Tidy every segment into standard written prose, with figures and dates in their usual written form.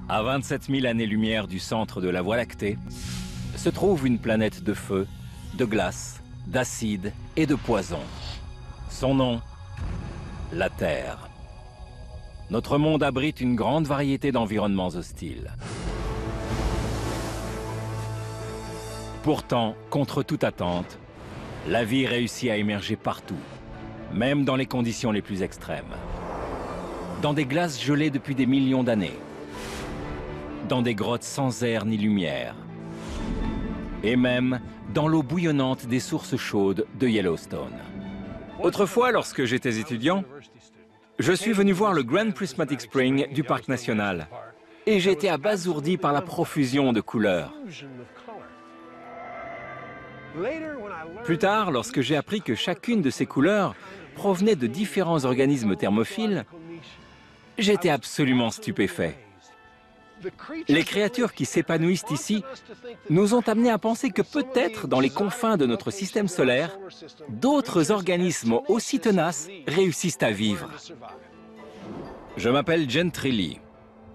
À 27 000 années-lumière du centre de la Voie lactée, se trouve une planète de feu, de glace, d'acide et de poison. Son nom, la Terre. Notre monde abrite une grande variété d'environnements hostiles. Pourtant, contre toute attente, la vie réussit à émerger partout, même dans les conditions les plus extrêmes. Dans des glaces gelées depuis des millions d'années, dans des grottes sans air ni lumière, et même dans l'eau bouillonnante des sources chaudes de Yellowstone. Autrefois, lorsque j'étais étudiant, je suis venu voir le Grand Prismatic Spring du parc national, et j'étais abasourdi par la profusion de couleurs. Plus tard, lorsque j'ai appris que chacune de ces couleurs provenait de différents organismes thermophiles, j'étais absolument stupéfait. Les créatures qui s'épanouissent ici nous ont amenés à penser que peut-être dans les confins de notre système solaire, d'autres organismes aussi tenaces réussissent à vivre. Je m'appelle Gentry Lee.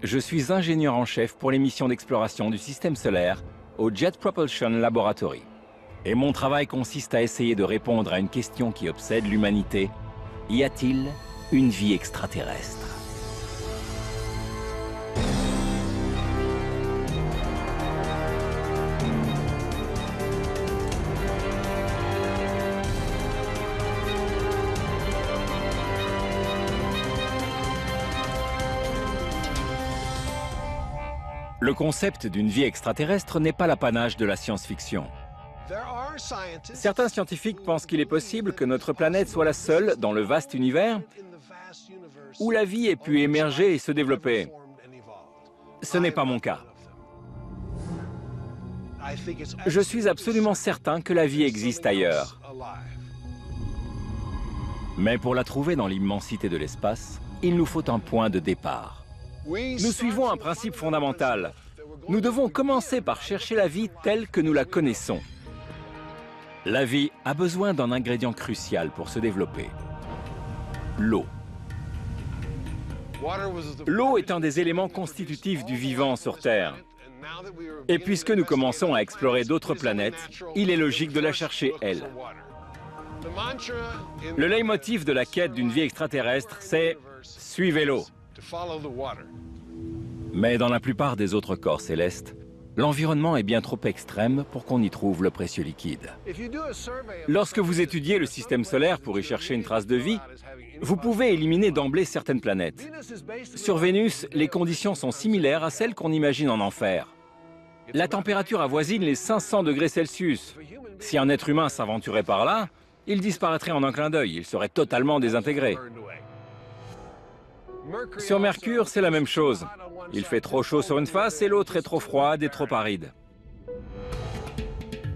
Je suis ingénieur en chef pour les missions d'exploration du système solaire au Jet Propulsion Laboratory. Et mon travail consiste à essayer de répondre à une question qui obsède l'humanité. Y a-t-il une vie extraterrestre ? Le concept d'une vie extraterrestre n'est pas l'apanage de la science-fiction. Certains scientifiques pensent qu'il est possible que notre planète soit la seule dans le vaste univers où la vie ait pu émerger et se développer. Ce n'est pas mon cas. Je suis absolument certain que la vie existe ailleurs. Mais pour la trouver dans l'immensité de l'espace, il nous faut un point de départ. Nous suivons un principe fondamental. Nous devons commencer par chercher la vie telle que nous la connaissons. La vie a besoin d'un ingrédient crucial pour se développer. L'eau. L'eau est un des éléments constitutifs du vivant sur Terre. Et puisque nous commençons à explorer d'autres planètes, il est logique de la chercher, elle. Le leitmotiv de la quête d'une vie extraterrestre, c'est « Suivez l'eau ». Mais dans la plupart des autres corps célestes, l'environnement est bien trop extrême pour qu'on y trouve le précieux liquide. Lorsque vous étudiez le système solaire pour y chercher une trace de vie, vous pouvez éliminer d'emblée certaines planètes. Sur Vénus, les conditions sont similaires à celles qu'on imagine en enfer. La température avoisine les 500 degrés Celsius. Si un être humain s'aventurait par là, il disparaîtrait en un clin d'œil, il serait totalement désintégré. Sur Mercure, c'est la même chose. Il fait trop chaud sur une face et l'autre est trop froide et trop aride.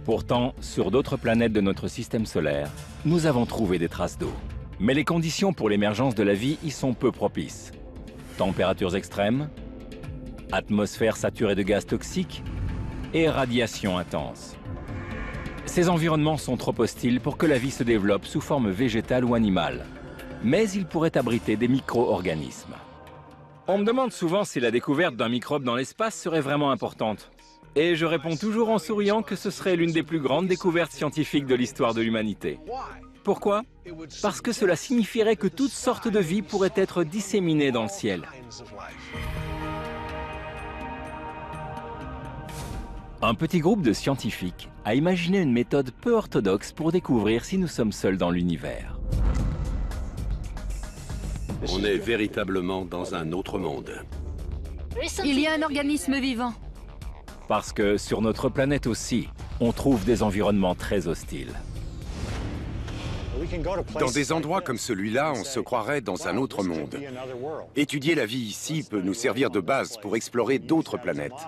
Pourtant, sur d'autres planètes de notre système solaire, nous avons trouvé des traces d'eau. Mais les conditions pour l'émergence de la vie y sont peu propices. Températures extrêmes, atmosphère saturée de gaz toxiques et radiation intense. Ces environnements sont trop hostiles pour que la vie se développe sous forme végétale ou animale. Mais ils pourraient abriter des micro-organismes. On me demande souvent si la découverte d'un microbe dans l'espace serait vraiment importante. Et je réponds toujours en souriant que ce serait l'une des plus grandes découvertes scientifiques de l'histoire de l'humanité. Pourquoi? Parce que cela signifierait que toutes sortes de vies pourraient être disséminées dans le ciel. Un petit groupe de scientifiques a imaginé une méthode peu orthodoxe pour découvrir si nous sommes seuls dans l'univers. On est véritablement dans un autre monde. Il y a un organisme vivant. Parce que sur notre planète aussi, on trouve des environnements très hostiles. Dans des endroits comme celui-là, on se croirait dans un autre monde. Étudier la vie ici peut nous servir de base pour explorer d'autres planètes.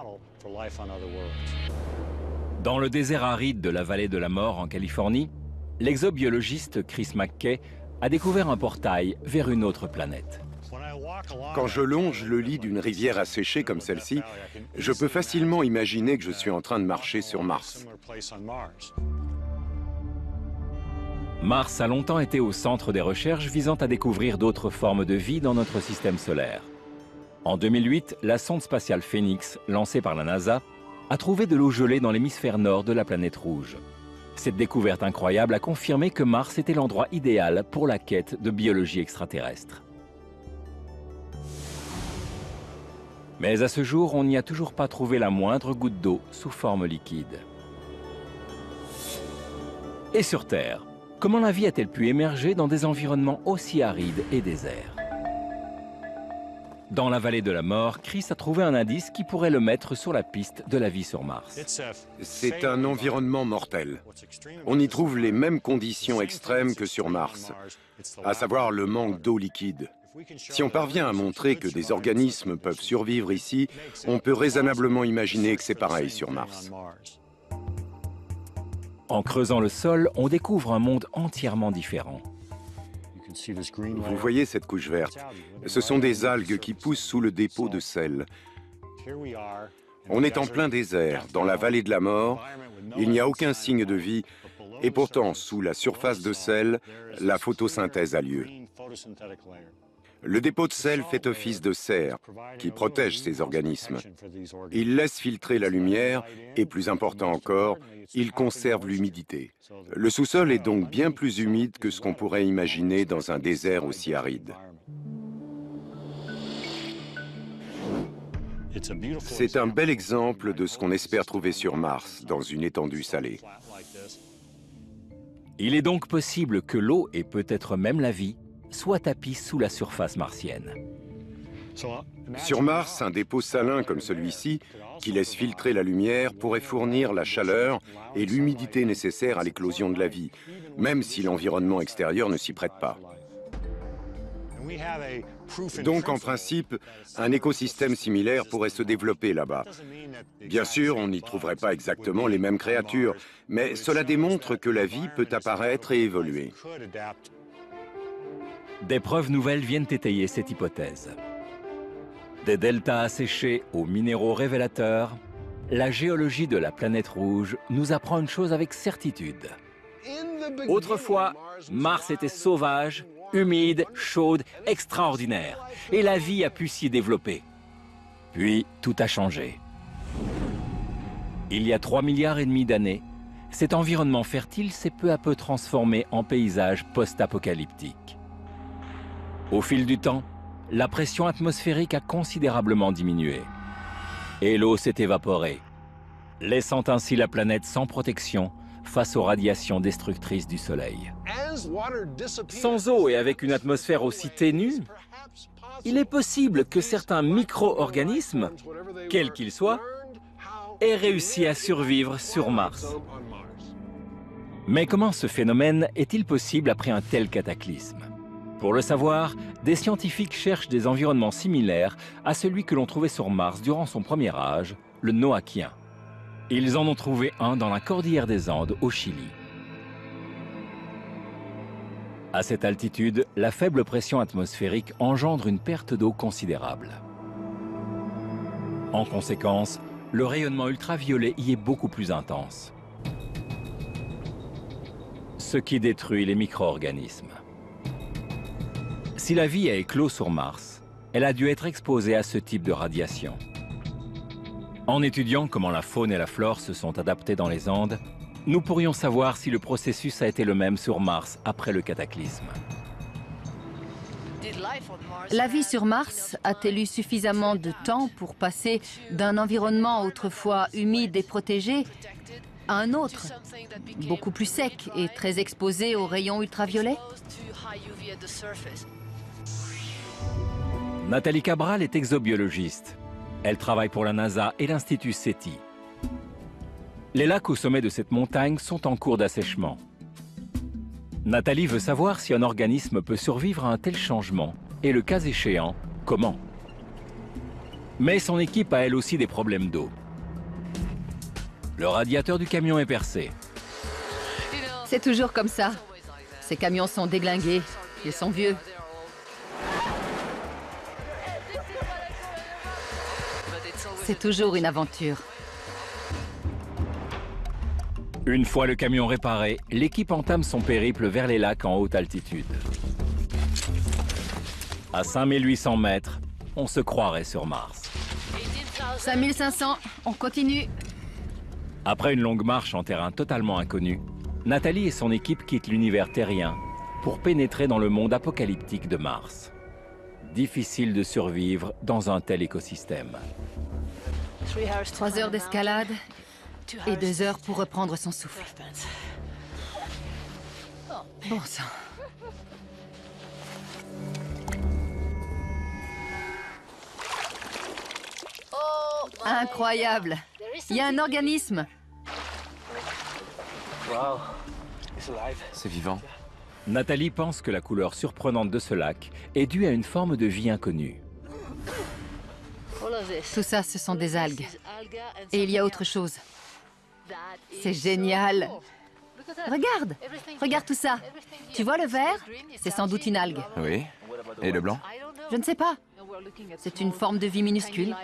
Dans le désert aride de la vallée de la mort en Californie, l'exobiologiste Chris McKay a découvert un portail vers une autre planète. Quand je longe le lit d'une rivière asséchée comme celle-ci, je peux facilement imaginer que je suis en train de marcher sur Mars. Mars a longtemps été au centre des recherches visant à découvrir d'autres formes de vie dans notre système solaire. En 2008, la sonde spatiale Phoenix, lancée par la NASA, a trouvé de l'eau gelée dans l'hémisphère nord de la planète rouge. Cette découverte incroyable a confirmé que Mars était l'endroit idéal pour la quête de biologie extraterrestre. Mais à ce jour, on n'y a toujours pas trouvé la moindre goutte d'eau sous forme liquide. Et sur Terre, comment la vie a-t-elle pu émerger dans des environnements aussi arides et déserts? Dans la vallée de la mort, Chris a trouvé un indice qui pourrait le mettre sur la piste de la vie sur Mars. C'est un environnement mortel. On y trouve les mêmes conditions extrêmes que sur Mars, à savoir le manque d'eau liquide. Si on parvient à montrer que des organismes peuvent survivre ici, on peut raisonnablement imaginer que c'est pareil sur Mars. En creusant le sol, on découvre un monde entièrement différent. Vous voyez cette couche verte? Ce sont des algues qui poussent sous le dépôt de sel. On est en plein désert, dans la vallée de la mort. Il n'y a aucun signe de vie. Et pourtant, sous la surface de sel, la photosynthèse a lieu. Le dépôt de sel fait office de serre, qui protège ces organismes. Il laisse filtrer la lumière et, plus important encore, il conserve l'humidité. Le sous-sol est donc bien plus humide que ce qu'on pourrait imaginer dans un désert aussi aride. C'est un bel exemple de ce qu'on espère trouver sur Mars, dans une étendue salée. Il est donc possible que l'eau et peut-être même la vie soit tapis sous la surface martienne. Sur Mars, un dépôt salin comme celui-ci, qui laisse filtrer la lumière, pourrait fournir la chaleur et l'humidité nécessaires à l'éclosion de la vie, même si l'environnement extérieur ne s'y prête pas. Donc, en principe, un écosystème similaire pourrait se développer là-bas. Bien sûr, on n'y trouverait pas exactement les mêmes créatures, mais cela démontre que la vie peut apparaître et évoluer. Des preuves nouvelles viennent étayer cette hypothèse. Des deltas asséchés aux minéraux révélateurs, la géologie de la planète rouge nous apprend une chose avec certitude. Autrefois, Mars était sauvage, humide, chaude, extraordinaire, et la vie a pu s'y développer. Puis, tout a changé. Il y a 3,5 milliards d'années, cet environnement fertile s'est peu à peu transformé en paysage post-apocalyptique. Au fil du temps, la pression atmosphérique a considérablement diminué. Et l'eau s'est évaporée, laissant ainsi la planète sans protection face aux radiations destructrices du Soleil. Sans eau et avec une atmosphère aussi ténue, il est possible que certains micro-organismes, quels qu'ils soient, aient réussi à survivre sur Mars. Mais comment ce phénomène est-il possible après un tel cataclysme? Pour le savoir, des scientifiques cherchent des environnements similaires à celui que l'on trouvait sur Mars durant son premier âge, le Noachien. Ils en ont trouvé un dans la cordillère des Andes, au Chili. À cette altitude, la faible pression atmosphérique engendre une perte d'eau considérable. En conséquence, le rayonnement ultraviolet y est beaucoup plus intense, ce qui détruit les micro-organismes. Si la vie a éclos sur Mars, elle a dû être exposée à ce type de radiation. En étudiant comment la faune et la flore se sont adaptées dans les Andes, nous pourrions savoir si le processus a été le même sur Mars après le cataclysme. La vie sur Mars a-t-elle eu suffisamment de temps pour passer d'un environnement autrefois humide et protégé à un autre, beaucoup plus sec et très exposé aux rayons ultraviolets? Nathalie Cabral est exobiologiste. Elle travaille pour la NASA et l'Institut SETI. Les lacs au sommet de cette montagne sont en cours d'assèchement. Nathalie veut savoir si un organisme peut survivre à un tel changement et, le cas échéant, comment. Mais son équipe a elle aussi des problèmes d'eau. Le radiateur du camion est percé. C'est toujours comme ça. Ces camions sont déglingués. Ils sont vieux. C'est toujours une aventure. Une fois le camion réparé, l'équipe entame son périple vers les lacs en haute altitude. À 5800 mètres, on se croirait sur Mars. 5500, on continue. Après une longue marche en terrain totalement inconnu, Nathalie et son équipe quittent l'univers terrien pour pénétrer dans le monde apocalyptique de Mars. Difficile de survivre dans un tel écosystème. 3 heures d'escalade et 2 heures pour reprendre son souffle. Bon sang. Incroyable! Il y a un organisme. C'est vivant. Nathalie pense que la couleur surprenante de ce lac est due à une forme de vie inconnue. Tout ça, ce sont des algues. Et il y a autre chose. C'est génial. Regarde, regarde tout ça. Tu vois le vert? C'est sans doute une algue. Oui. Et le blanc? Je ne sais pas. C'est une forme de vie minuscule.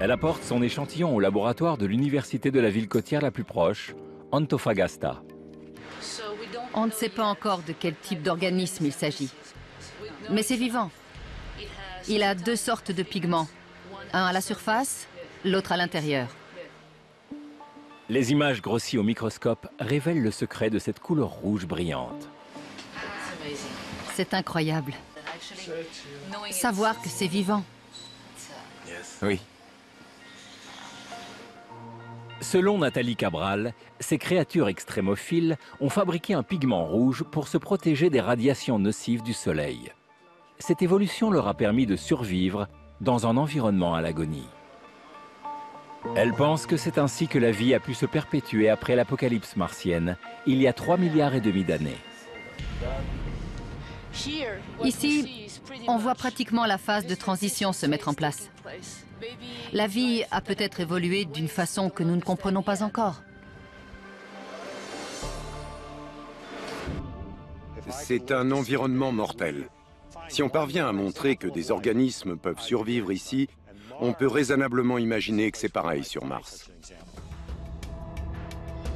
Elle apporte son échantillon au laboratoire de l'université de la ville côtière la plus proche, Antofagasta. On ne sait pas encore de quel type d'organisme il s'agit. Mais c'est vivant. Il a 2 sortes de pigments. Un à la surface, l'autre à l'intérieur. Les images grossies au microscope révèlent le secret de cette couleur rouge brillante. C'est incroyable. Savoir que c'est vivant. Oui. Selon Nathalie Cabral, ces créatures extrémophiles ont fabriqué un pigment rouge pour se protéger des radiations nocives du soleil. Cette évolution leur a permis de survivre dans un environnement à l'agonie. Elle pense que c'est ainsi que la vie a pu se perpétuer après l'apocalypse martienne, il y a 3,5 milliards d'années. Ici, on voit pratiquement la phase de transition se mettre en place. La vie a peut-être évolué d'une façon que nous ne comprenons pas encore. C'est un environnement mortel. Si on parvient à montrer que des organismes peuvent survivre ici, on peut raisonnablement imaginer que c'est pareil sur Mars.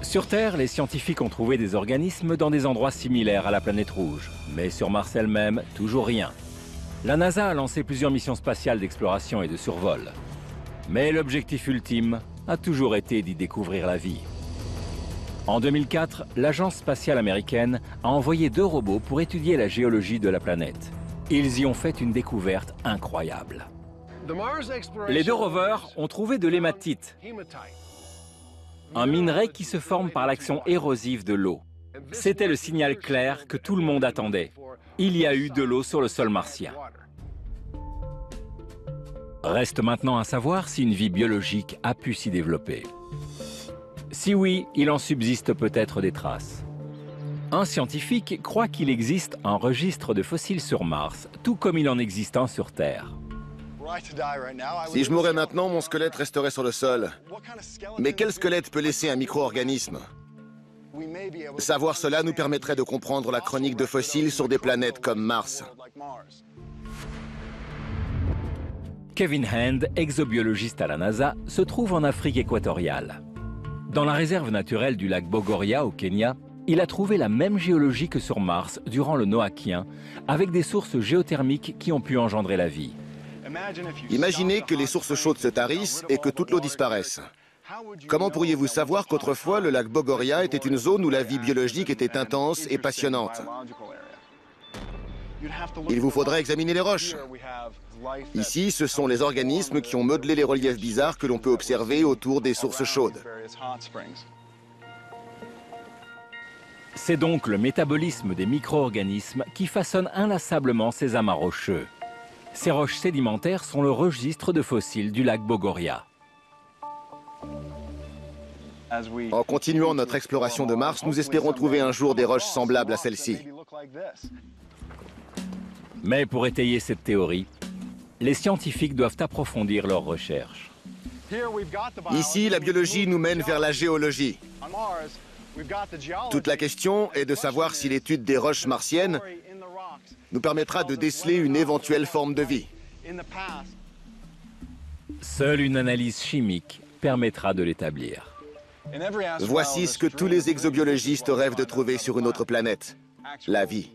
Sur Terre, les scientifiques ont trouvé des organismes dans des endroits similaires à la planète rouge. Mais sur Mars elle-même, toujours rien. La NASA a lancé plusieurs missions spatiales d'exploration et de survol. Mais l'objectif ultime a toujours été d'y découvrir la vie. En 2004, l'Agence spatiale américaine a envoyé 2 robots pour étudier la géologie de la planète. Ils y ont fait une découverte incroyable. Les 2 rovers ont trouvé de l'hématite, un minerai qui se forme par l'action érosive de l'eau. C'était le signal clair que tout le monde attendait. Il y a eu de l'eau sur le sol martien. Reste maintenant à savoir si une vie biologique a pu s'y développer. Si oui, il en subsiste peut-être des traces. Un scientifique croit qu'il existe un registre de fossiles sur Mars, tout comme il en existe un sur Terre. Si je mourais maintenant, mon squelette resterait sur le sol. Mais quel squelette peut laisser un micro-organisme? Savoir cela nous permettrait de comprendre la chronique de fossiles sur des planètes comme Mars. Kevin Hand, exobiologiste à la NASA, se trouve en Afrique équatoriale. Dans la réserve naturelle du lac Bogoria au Kenya, il a trouvé la même géologie que sur Mars durant le Noachien, avec des sources géothermiques qui ont pu engendrer la vie. Imaginez que les sources chaudes se tarissent et que toute l'eau disparaisse. Comment pourriez-vous savoir qu'autrefois le lac Bogoria était une zone où la vie biologique était intense et passionnante? Il vous faudrait examiner les roches. Ici, ce sont les organismes qui ont modelé les reliefs bizarres que l'on peut observer autour des sources chaudes. C'est donc le métabolisme des micro-organismes qui façonne inlassablement ces amas rocheux. Ces roches sédimentaires sont le registre de fossiles du lac Bogoria. En continuant notre exploration de Mars, nous espérons trouver un jour des roches semblables à celle-ci. Mais pour étayer cette théorie, les scientifiques doivent approfondir leurs recherches. Ici, la biologie nous mène vers la géologie. Toute la question est de savoir si l'étude des roches martiennes nous permettra de déceler une éventuelle forme de vie. Seule une analyse chimique permettra de l'établir. Voici ce que tous les exobiologistes rêvent de trouver sur une autre planète, la vie.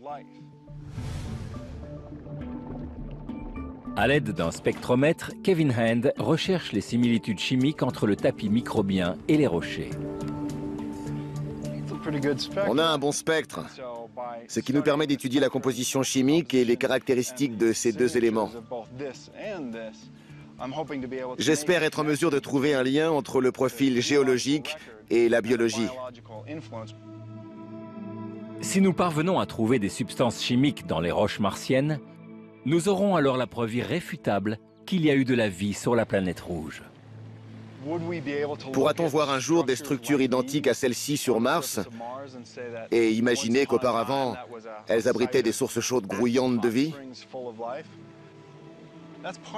À l'aide d'un spectromètre, Kevin Hand recherche les similitudes chimiques entre le tapis microbien et les rochers. On a un bon spectre, ce qui nous permet d'étudier la composition chimique et les caractéristiques de ces deux éléments. J'espère être en mesure de trouver un lien entre le profil géologique et la biologie. Si nous parvenons à trouver des substances chimiques dans les roches martiennes, nous aurons alors la preuve irréfutable qu'il y a eu de la vie sur la planète rouge. Pourra-t-on voir un jour des structures identiques à celles-ci sur Mars et imaginer qu'auparavant, elles abritaient des sources chaudes grouillantes de vie?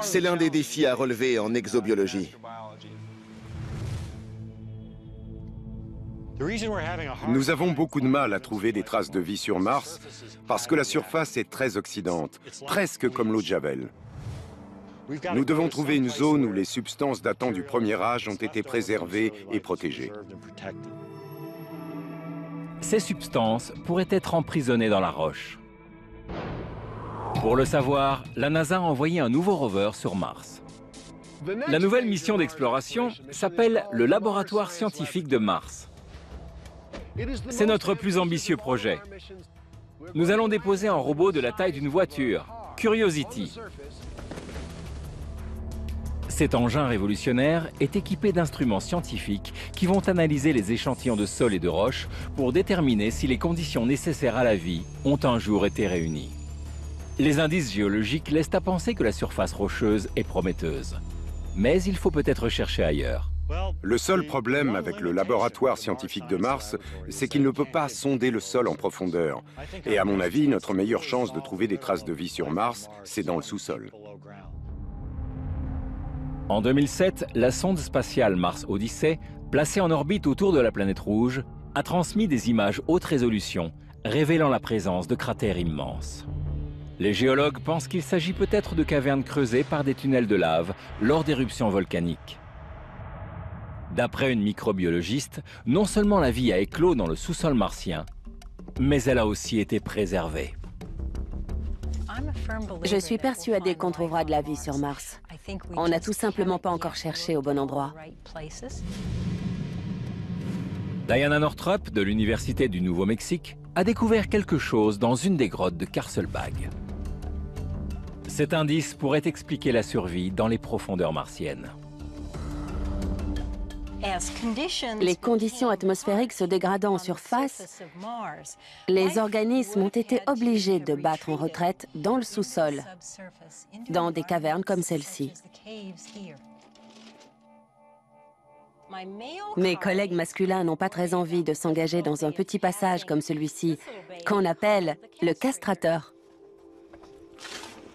C'est l'un des défis à relever en exobiologie. Nous avons beaucoup de mal à trouver des traces de vie sur Mars parce que la surface est très oxydante, presque comme l'eau de Javel. Nous devons trouver une zone où les substances datant du premier âge ont été préservées et protégées. Ces substances pourraient être emprisonnées dans la roche. Pour le savoir, la NASA a envoyé un nouveau rover sur Mars. La nouvelle mission d'exploration s'appelle le Laboratoire scientifique de Mars. C'est notre plus ambitieux projet. Nous allons déposer un robot de la taille d'une voiture, Curiosity. Cet engin révolutionnaire est équipé d'instruments scientifiques qui vont analyser les échantillons de sol et de roches pour déterminer si les conditions nécessaires à la vie ont un jour été réunies. Les indices géologiques laissent à penser que la surface rocheuse est prometteuse. Mais il faut peut-être chercher ailleurs. Le seul problème avec le laboratoire scientifique de Mars, c'est qu'il ne peut pas sonder le sol en profondeur. Et à mon avis, notre meilleure chance de trouver des traces de vie sur Mars, c'est dans le sous-sol. En 2007, la sonde spatiale Mars Odyssey, placée en orbite autour de la planète rouge, a transmis des images haute résolution, révélant la présence de cratères immenses. Les géologues pensent qu'il s'agit peut-être de cavernes creusées par des tunnels de lave lors d'éruptions volcaniques. D'après une microbiologiste, non seulement la vie a éclos dans le sous-sol martien, mais elle a aussi été préservée. Je suis persuadée qu'on trouvera de la vie sur Mars. On n'a tout simplement pas encore cherché au bon endroit. Diana Northrop, de l'Université du Nouveau-Mexique, a découvert quelque chose dans une des grottes de Carlsbad. Cet indice pourrait expliquer la survie dans les profondeurs martiennes. Les conditions atmosphériques se dégradant en surface, les organismes ont été obligés de battre en retraite dans le sous-sol, dans des cavernes comme celle-ci. Mes collègues masculins n'ont pas très envie de s'engager dans un petit passage comme celui-ci, qu'on appelle le castrateur.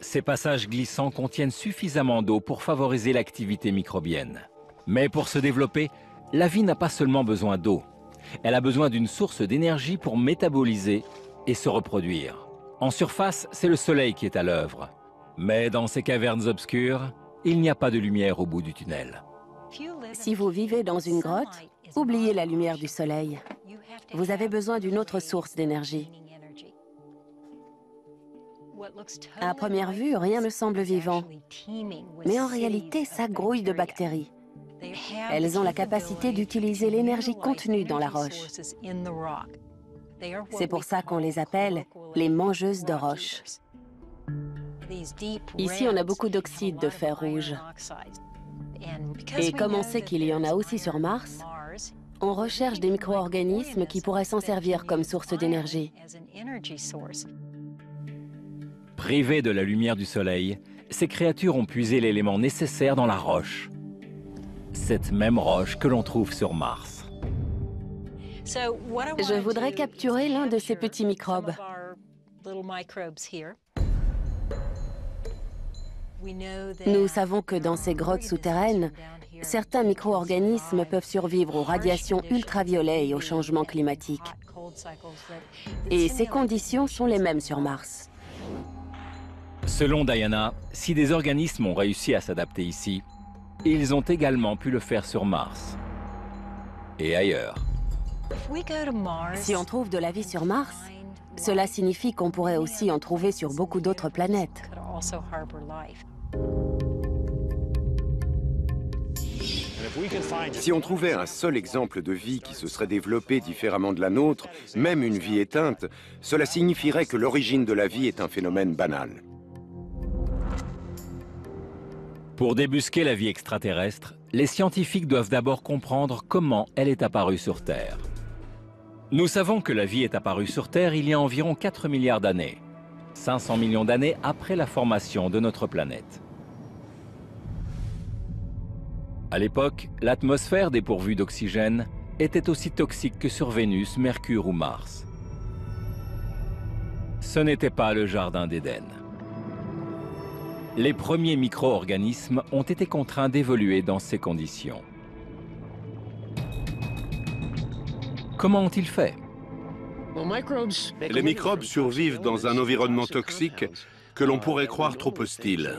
Ces passages glissants contiennent suffisamment d'eau pour favoriser l'activité microbienne. Mais pour se développer, la vie n'a pas seulement besoin d'eau. Elle a besoin d'une source d'énergie pour métaboliser et se reproduire. En surface, c'est le soleil qui est à l'œuvre. Mais dans ces cavernes obscures, il n'y a pas de lumière au bout du tunnel. Si vous vivez dans une grotte, oubliez la lumière du soleil. Vous avez besoin d'une autre source d'énergie. À première vue, rien ne semble vivant. Mais en réalité, ça grouille de bactéries. Elles ont la capacité d'utiliser l'énergie contenue dans la roche. C'est pour ça qu'on les appelle les mangeuses de roches. Ici, on a beaucoup d'oxyde de fer rouge. Et comme on sait qu'il y en a aussi sur Mars, on recherche des micro-organismes qui pourraient s'en servir comme source d'énergie. Privées de la lumière du soleil, ces créatures ont puisé l'élément nécessaire dans la roche. Cette même roche que l'on trouve sur Mars. Je voudrais capturer l'un de ces petits microbes. Nous savons que dans ces grottes souterraines, certains micro-organismes peuvent survivre aux radiations ultraviolettes et aux changements climatiques. Et ces conditions sont les mêmes sur Mars. Selon Diana, si des organismes ont réussi à s'adapter ici, ils ont également pu le faire sur Mars et ailleurs. Si on trouve de la vie sur Mars, cela signifie qu'on pourrait aussi en trouver sur beaucoup d'autres planètes. Si on trouvait un seul exemple de vie qui se serait développée différemment de la nôtre, même une vie éteinte, cela signifierait que l'origine de la vie est un phénomène banal. Pour débusquer la vie extraterrestre, les scientifiques doivent d'abord comprendre comment elle est apparue sur Terre. Nous savons que la vie est apparue sur Terre il y a environ 4 milliards d'années, 500 millions d'années après la formation de notre planète. À l'époque, l'atmosphère dépourvue d'oxygène était aussi toxique que sur Vénus, Mercure ou Mars. Ce n'était pas le jardin d'Éden. Les premiers micro-organismes ont été contraints d'évoluer dans ces conditions. Comment ont-ils fait? Les microbes survivent dans un environnement toxique que l'on pourrait croire trop hostile.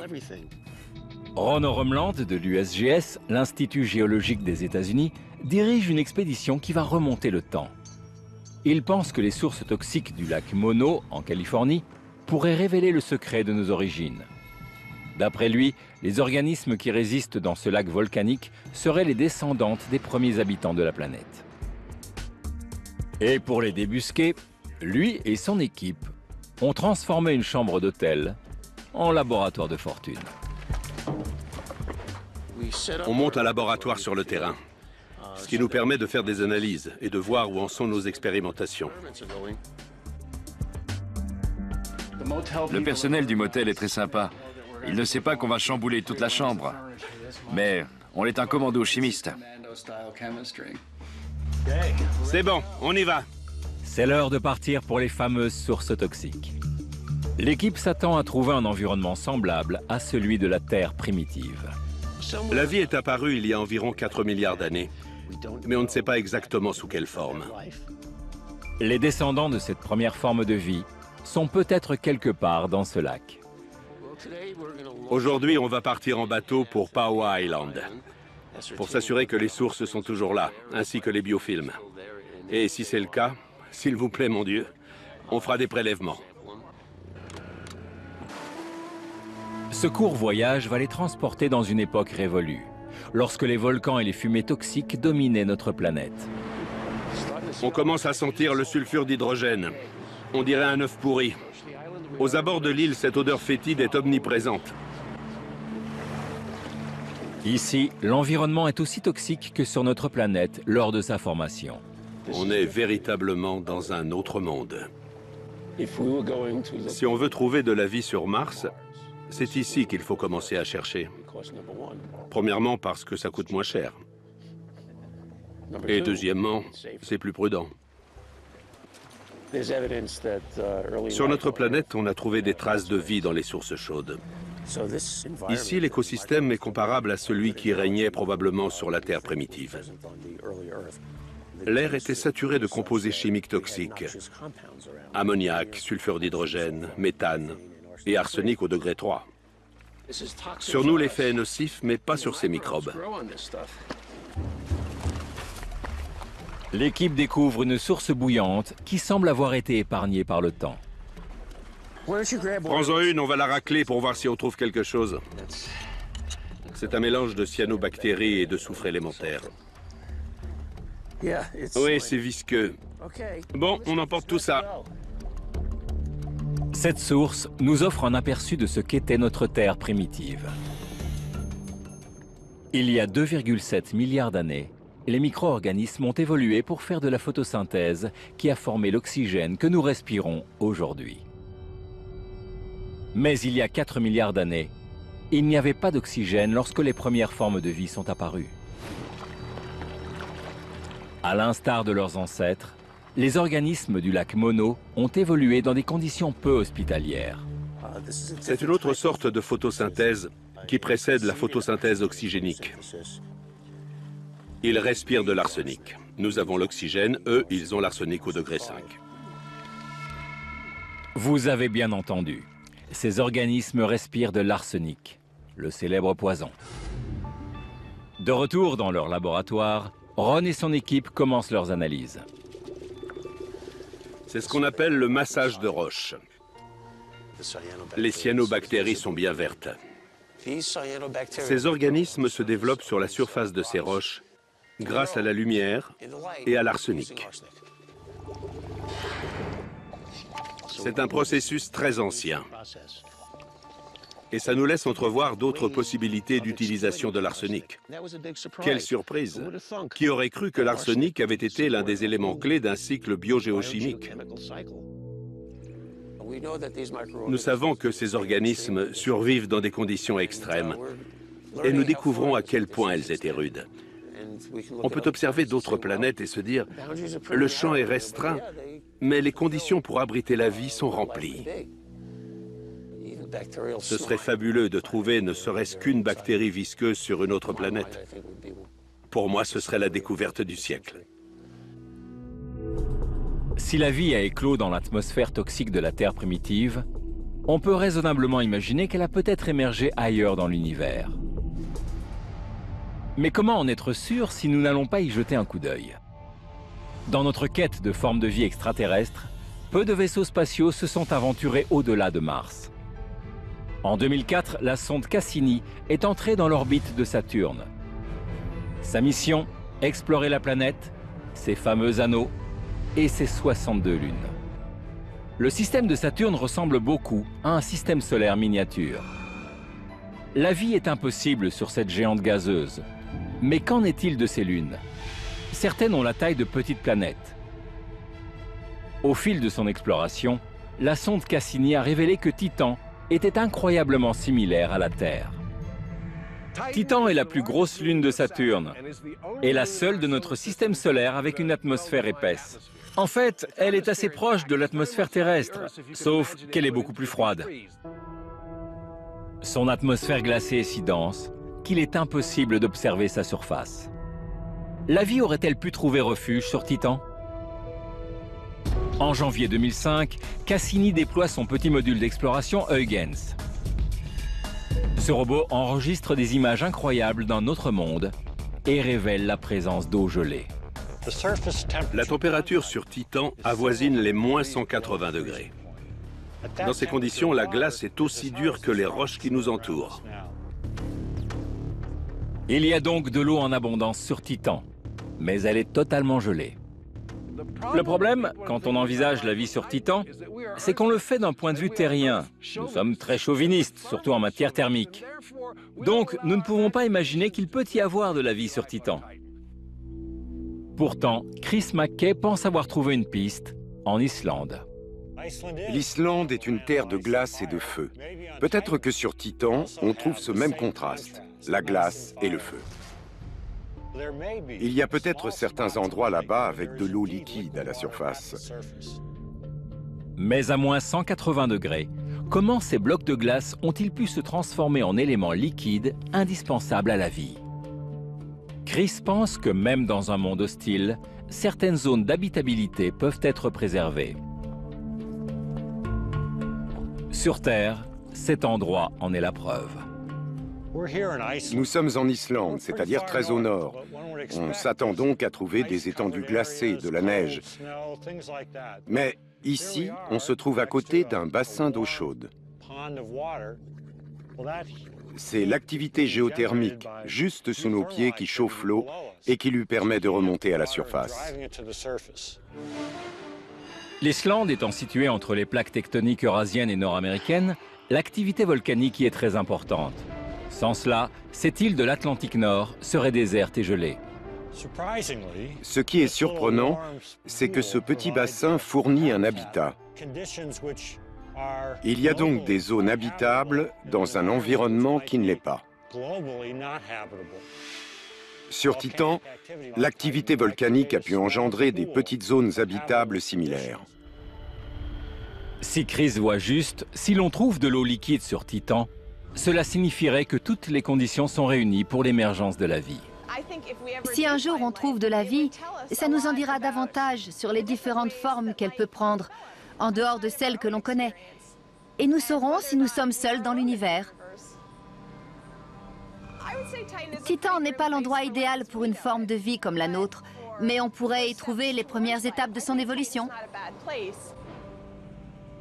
Ron Rumland de l'USGS, l'Institut géologique des États-Unis, dirige une expédition qui va remonter le temps. Il pense que les sources toxiques du lac Mono, en Californie, pourraient révéler le secret de nos origines. D'après lui, les organismes qui résistent dans ce lac volcanique seraient les descendantes des premiers habitants de la planète. Et pour les débusquer, lui et son équipe ont transformé une chambre d'hôtel en laboratoire de fortune. On monte un laboratoire sur le terrain, ce qui nous permet de faire des analyses et de voir où en sont nos expérimentations. Le personnel du motel est très sympa. Il ne sait pas qu'on va chambouler toute la chambre. Mais on est un commando chimiste. C'est bon, on y va. C'est l'heure de partir pour les fameuses sources toxiques. L'équipe s'attend à trouver un environnement semblable à celui de la Terre primitive. La vie est apparue il y a environ 4 milliards d'années, mais on ne sait pas exactement sous quelle forme. Les descendants de cette première forme de vie sont peut-être quelque part dans ce lac. Aujourd'hui, on va partir en bateau pour Pau'a Island, pour s'assurer que les sources sont toujours là, ainsi que les biofilms. Et si c'est le cas, s'il vous plaît, mon Dieu, on fera des prélèvements. Ce court voyage va les transporter dans une époque révolue, lorsque les volcans et les fumées toxiques dominaient notre planète. On commence à sentir le sulfure d'hydrogène. On dirait un œuf pourri. Aux abords de l'île, cette odeur fétide est omniprésente. Ici, l'environnement est aussi toxique que sur notre planète lors de sa formation. On est véritablement dans un autre monde. Si on veut trouver de la vie sur Mars, c'est ici qu'il faut commencer à chercher. Premièrement, parce que ça coûte moins cher. Et deuxièmement, c'est plus prudent. Sur notre planète, on a trouvé des traces de vie dans les sources chaudes. Ici, l'écosystème est comparable à celui qui régnait probablement sur la Terre primitive. L'air était saturé de composés chimiques toxiques. Ammoniac, sulfure d'hydrogène, méthane et arsenic au degré 3. Sur nous, l'effet est nocif, mais pas sur ces microbes. L'équipe découvre une source bouillante qui semble avoir été épargnée par le temps. Prends-en une, on va la racler pour voir si on trouve quelque chose. C'est un mélange de cyanobactéries et de soufre élémentaire. Oui, c'est visqueux. Bon, on emporte tout ça. Cette source nous offre un aperçu de ce qu'était notre Terre primitive. Il y a 2,7 milliards d'années, les micro-organismes ont évolué pour faire de la photosynthèse qui a formé l'oxygène que nous respirons aujourd'hui. Mais il y a 4 milliards d'années, il n'y avait pas d'oxygène lorsque les premières formes de vie sont apparues. À l'instar de leurs ancêtres, les organismes du lac Mono ont évolué dans des conditions peu hospitalières. C'est une autre sorte de photosynthèse qui précède la photosynthèse oxygénique. Ils respirent de l'arsenic. Nous avons l'oxygène, eux, ils ont l'arsenic au degré 5. Vous avez bien entendu. Ces organismes respirent de l'arsenic, le célèbre poison. De retour dans leur laboratoire, Ron et son équipe commencent leurs analyses. C'est ce qu'on appelle le massage de roche. Les cyanobactéries sont bien vertes. Ces organismes se développent sur la surface de ces roches grâce à la lumière et à l'arsenic. C'est un processus très ancien. Et ça nous laisse entrevoir d'autres possibilités d'utilisation de l'arsenic. Quelle surprise! Qui aurait cru que l'arsenic avait été l'un des éléments clés d'un cycle biogéochimique? Nous savons que ces organismes survivent dans des conditions extrêmes et nous découvrons à quel point elles étaient rudes. On peut observer d'autres planètes et se dire « le champ est restreint, mais les conditions pour abriter la vie sont remplies ». Ce serait fabuleux de trouver ne serait-ce qu'une bactérie visqueuse sur une autre planète. Pour moi, ce serait la découverte du siècle. Si la vie a éclos dans l'atmosphère toxique de la Terre primitive, on peut raisonnablement imaginer qu'elle a peut-être émergé ailleurs dans l'univers. Mais comment en être sûr si nous n'allons pas y jeter un coup d'œil? Dans notre quête de formes de vie extraterrestres, peu de vaisseaux spatiaux se sont aventurés au-delà de Mars. En 2004, la sonde Cassini est entrée dans l'orbite de Saturne. Sa mission, explorer la planète, ses fameux anneaux et ses 62 lunes. Le système de Saturne ressemble beaucoup à un système solaire miniature. La vie est impossible sur cette géante gazeuse. Mais qu'en est-il de ces lunes? Certaines ont la taille de petites planètes. Au fil de son exploration, la sonde Cassini a révélé que Titan était incroyablement similaire à la Terre. Titan est la plus grosse lune de Saturne et la seule de notre système solaire avec une atmosphère épaisse. En fait, elle est assez proche de l'atmosphère terrestre, sauf qu'elle est beaucoup plus froide. Son atmosphère glacée est si dense qu'il est impossible d'observer sa surface. La vie aurait-elle pu trouver refuge sur Titan? En janvier 2005, Cassini déploie son petit module d'exploration Huygens. Ce robot enregistre des images incroyables d'un autre monde et révèle la présence d'eau gelée. La température sur Titan avoisine les moins 180 degrés. Dans ces conditions, la glace est aussi dure que les roches qui nous entourent. Il y a donc de l'eau en abondance sur Titan, mais elle est totalement gelée. Le problème, quand on envisage la vie sur Titan, c'est qu'on le fait d'un point de vue terrien. Nous sommes très chauvinistes, surtout en matière thermique. Donc, nous ne pouvons pas imaginer qu'il peut y avoir de la vie sur Titan. Pourtant, Chris McKay pense avoir trouvé une piste en Islande. L'Islande est une terre de glace et de feu. Peut-être que sur Titan, on trouve ce même contraste, la glace et le feu. Il y a peut-être certains endroits là-bas avec de l'eau liquide à la surface. Mais à moins 180 degrés, comment ces blocs de glace ont-ils pu se transformer en éléments liquides indispensables à la vie? Chris pense que même dans un monde hostile, certaines zones d'habitabilité peuvent être préservées. Sur Terre, cet endroit en est la preuve. Nous sommes en Islande, c'est-à-dire très au nord. On s'attend donc à trouver des étendues glacées, de la neige. Mais ici, on se trouve à côté d'un bassin d'eau chaude. C'est l'activité géothermique, juste sous nos pieds, qui chauffe l'eau et qui lui permet de remonter à la surface. L'Islande étant située entre les plaques tectoniques eurasiennes et nord-américaines, l'activité volcanique y est très importante. Sans cela, cette île de l'Atlantique Nord serait déserte et gelée. Ce qui est surprenant, c'est que ce petit bassin fournit un habitat. Il y a donc des zones habitables dans un environnement qui ne l'est pas. Sur Titan, l'activité volcanique a pu engendrer des petites zones habitables similaires. Si Chris voit juste, si l'on trouve de l'eau liquide sur Titan, cela signifierait que toutes les conditions sont réunies pour l'émergence de la vie. Si un jour on trouve de la vie, ça nous en dira davantage sur les différentes formes qu'elle peut prendre, en dehors de celles que l'on connaît. Et nous saurons si nous sommes seuls dans l'univers. Titan n'est pas l'endroit idéal pour une forme de vie comme la nôtre, mais on pourrait y trouver les premières étapes de son évolution.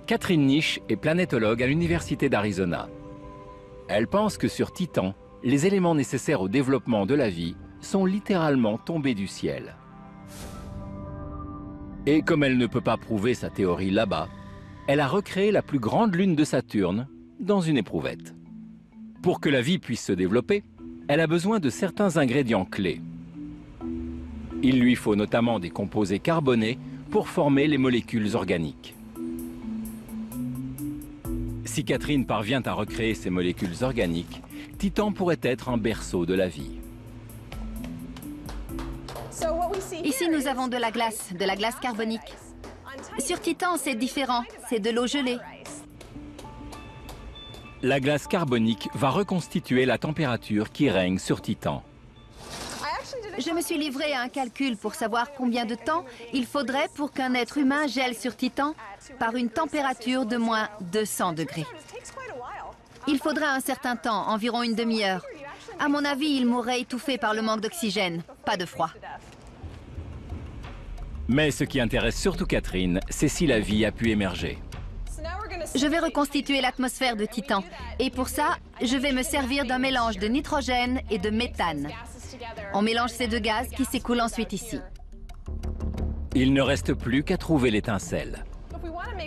Catherine Niche est planétologue à l'Université d'Arizona. Elle pense que sur Titan, les éléments nécessaires au développement de la vie sont littéralement tombés du ciel. Et comme elle ne peut pas prouver sa théorie là-bas, elle a recréé la plus grande lune de Saturne dans une éprouvette. Pour que la vie puisse se développer, elle a besoin de certains ingrédients clés. Il lui faut notamment des composés carbonés pour former les molécules organiques. Si Catherine parvient à recréer ces molécules organiques, Titan pourrait être un berceau de la vie. Ici, nous avons de la glace carbonique. Sur Titan, c'est différent, c'est de l'eau gelée. La glace carbonique va reconstituer la température qui règne sur Titan. Je me suis livrée à un calcul pour savoir combien de temps il faudrait pour qu'un être humain gèle sur Titan par une température de moins 200 degrés. Il faudrait un certain temps, environ une demi-heure. À mon avis, il mourrait étouffé par le manque d'oxygène, pas de froid. Mais ce qui intéresse surtout Catherine, c'est si la vie a pu émerger. Je vais reconstituer l'atmosphère de Titan. Et pour ça, je vais me servir d'un mélange de nitrogène et de méthane. On mélange ces deux gaz qui s'écoulent ensuite ici. Il ne reste plus qu'à trouver l'étincelle.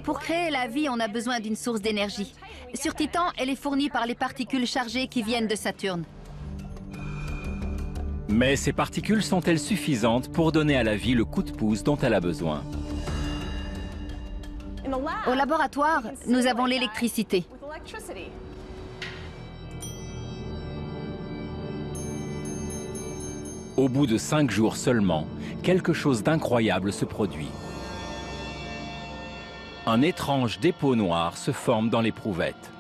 Pour créer la vie, on a besoin d'une source d'énergie. Sur Titan, elle est fournie par les particules chargées qui viennent de Saturne. Mais ces particules sont-elles suffisantes pour donner à la vie le coup de pouce dont elle a besoin? Au laboratoire, nous avons l'électricité. Au bout de 5 jours seulement, quelque chose d'incroyable se produit. Un étrange dépôt noir se forme dans l'éprouvette.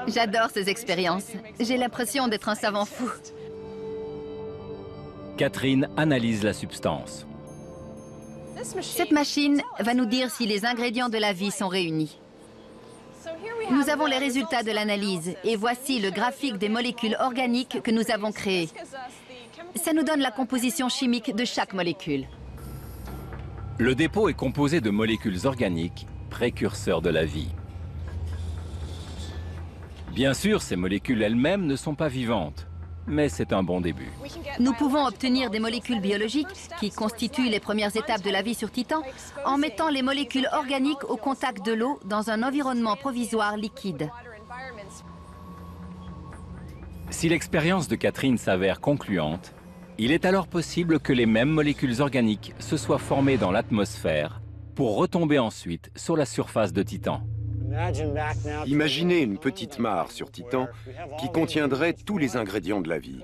J'adore ces expériences. J'ai l'impression d'être un savant fou. Catherine analyse la substance. Cette machine va nous dire si les ingrédients de la vie sont réunis. Nous avons les résultats de l'analyse et voici le graphique des molécules organiques que nous avons créées. Ça nous donne la composition chimique de chaque molécule. Le dépôt est composé de molécules organiques, précurseurs de la vie. Bien sûr, ces molécules elles-mêmes ne sont pas vivantes, mais c'est un bon début. Nous pouvons obtenir des molécules biologiques qui constituent les premières étapes de la vie sur Titan en mettant les molécules organiques au contact de l'eau dans un environnement provisoire liquide. Si l'expérience de Catherine s'avère concluante, il est alors possible que les mêmes molécules organiques se soient formées dans l'atmosphère pour retomber ensuite sur la surface de Titan. Imaginez une petite mare sur Titan qui contiendrait tous les ingrédients de la vie.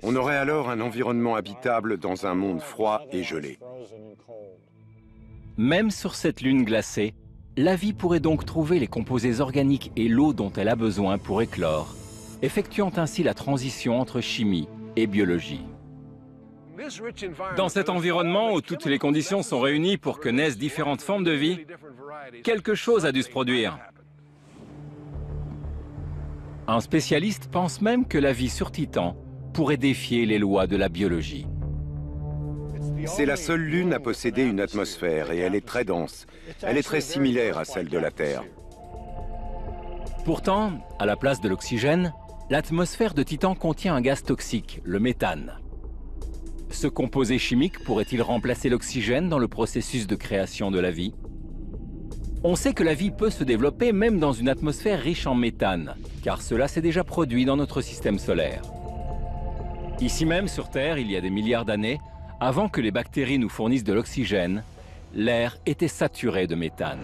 On aurait alors un environnement habitable dans un monde froid et gelé. Même sur cette lune glacée, la vie pourrait donc trouver les composés organiques et l'eau dont elle a besoin pour éclore, effectuant ainsi la transition entre chimie et biologie. Dans cet environnement où toutes les conditions sont réunies pour que naissent différentes formes de vie, quelque chose a dû se produire. Un spécialiste pense même que la vie sur Titan pourrait défier les lois de la biologie. C'est la seule lune à posséder une atmosphère et elle est très dense. Elle est très similaire à celle de la Terre. Pourtant, à la place de l'oxygène, l'atmosphère de Titan contient un gaz toxique, le méthane. Ce composé chimique pourrait-il remplacer l'oxygène dans le processus de création de la vie? On sait que la vie peut se développer même dans une atmosphère riche en méthane, car cela s'est déjà produit dans notre système solaire. Ici même sur Terre, il y a des milliards d'années, avant que les bactéries nous fournissent de l'oxygène, l'air était saturé de méthane.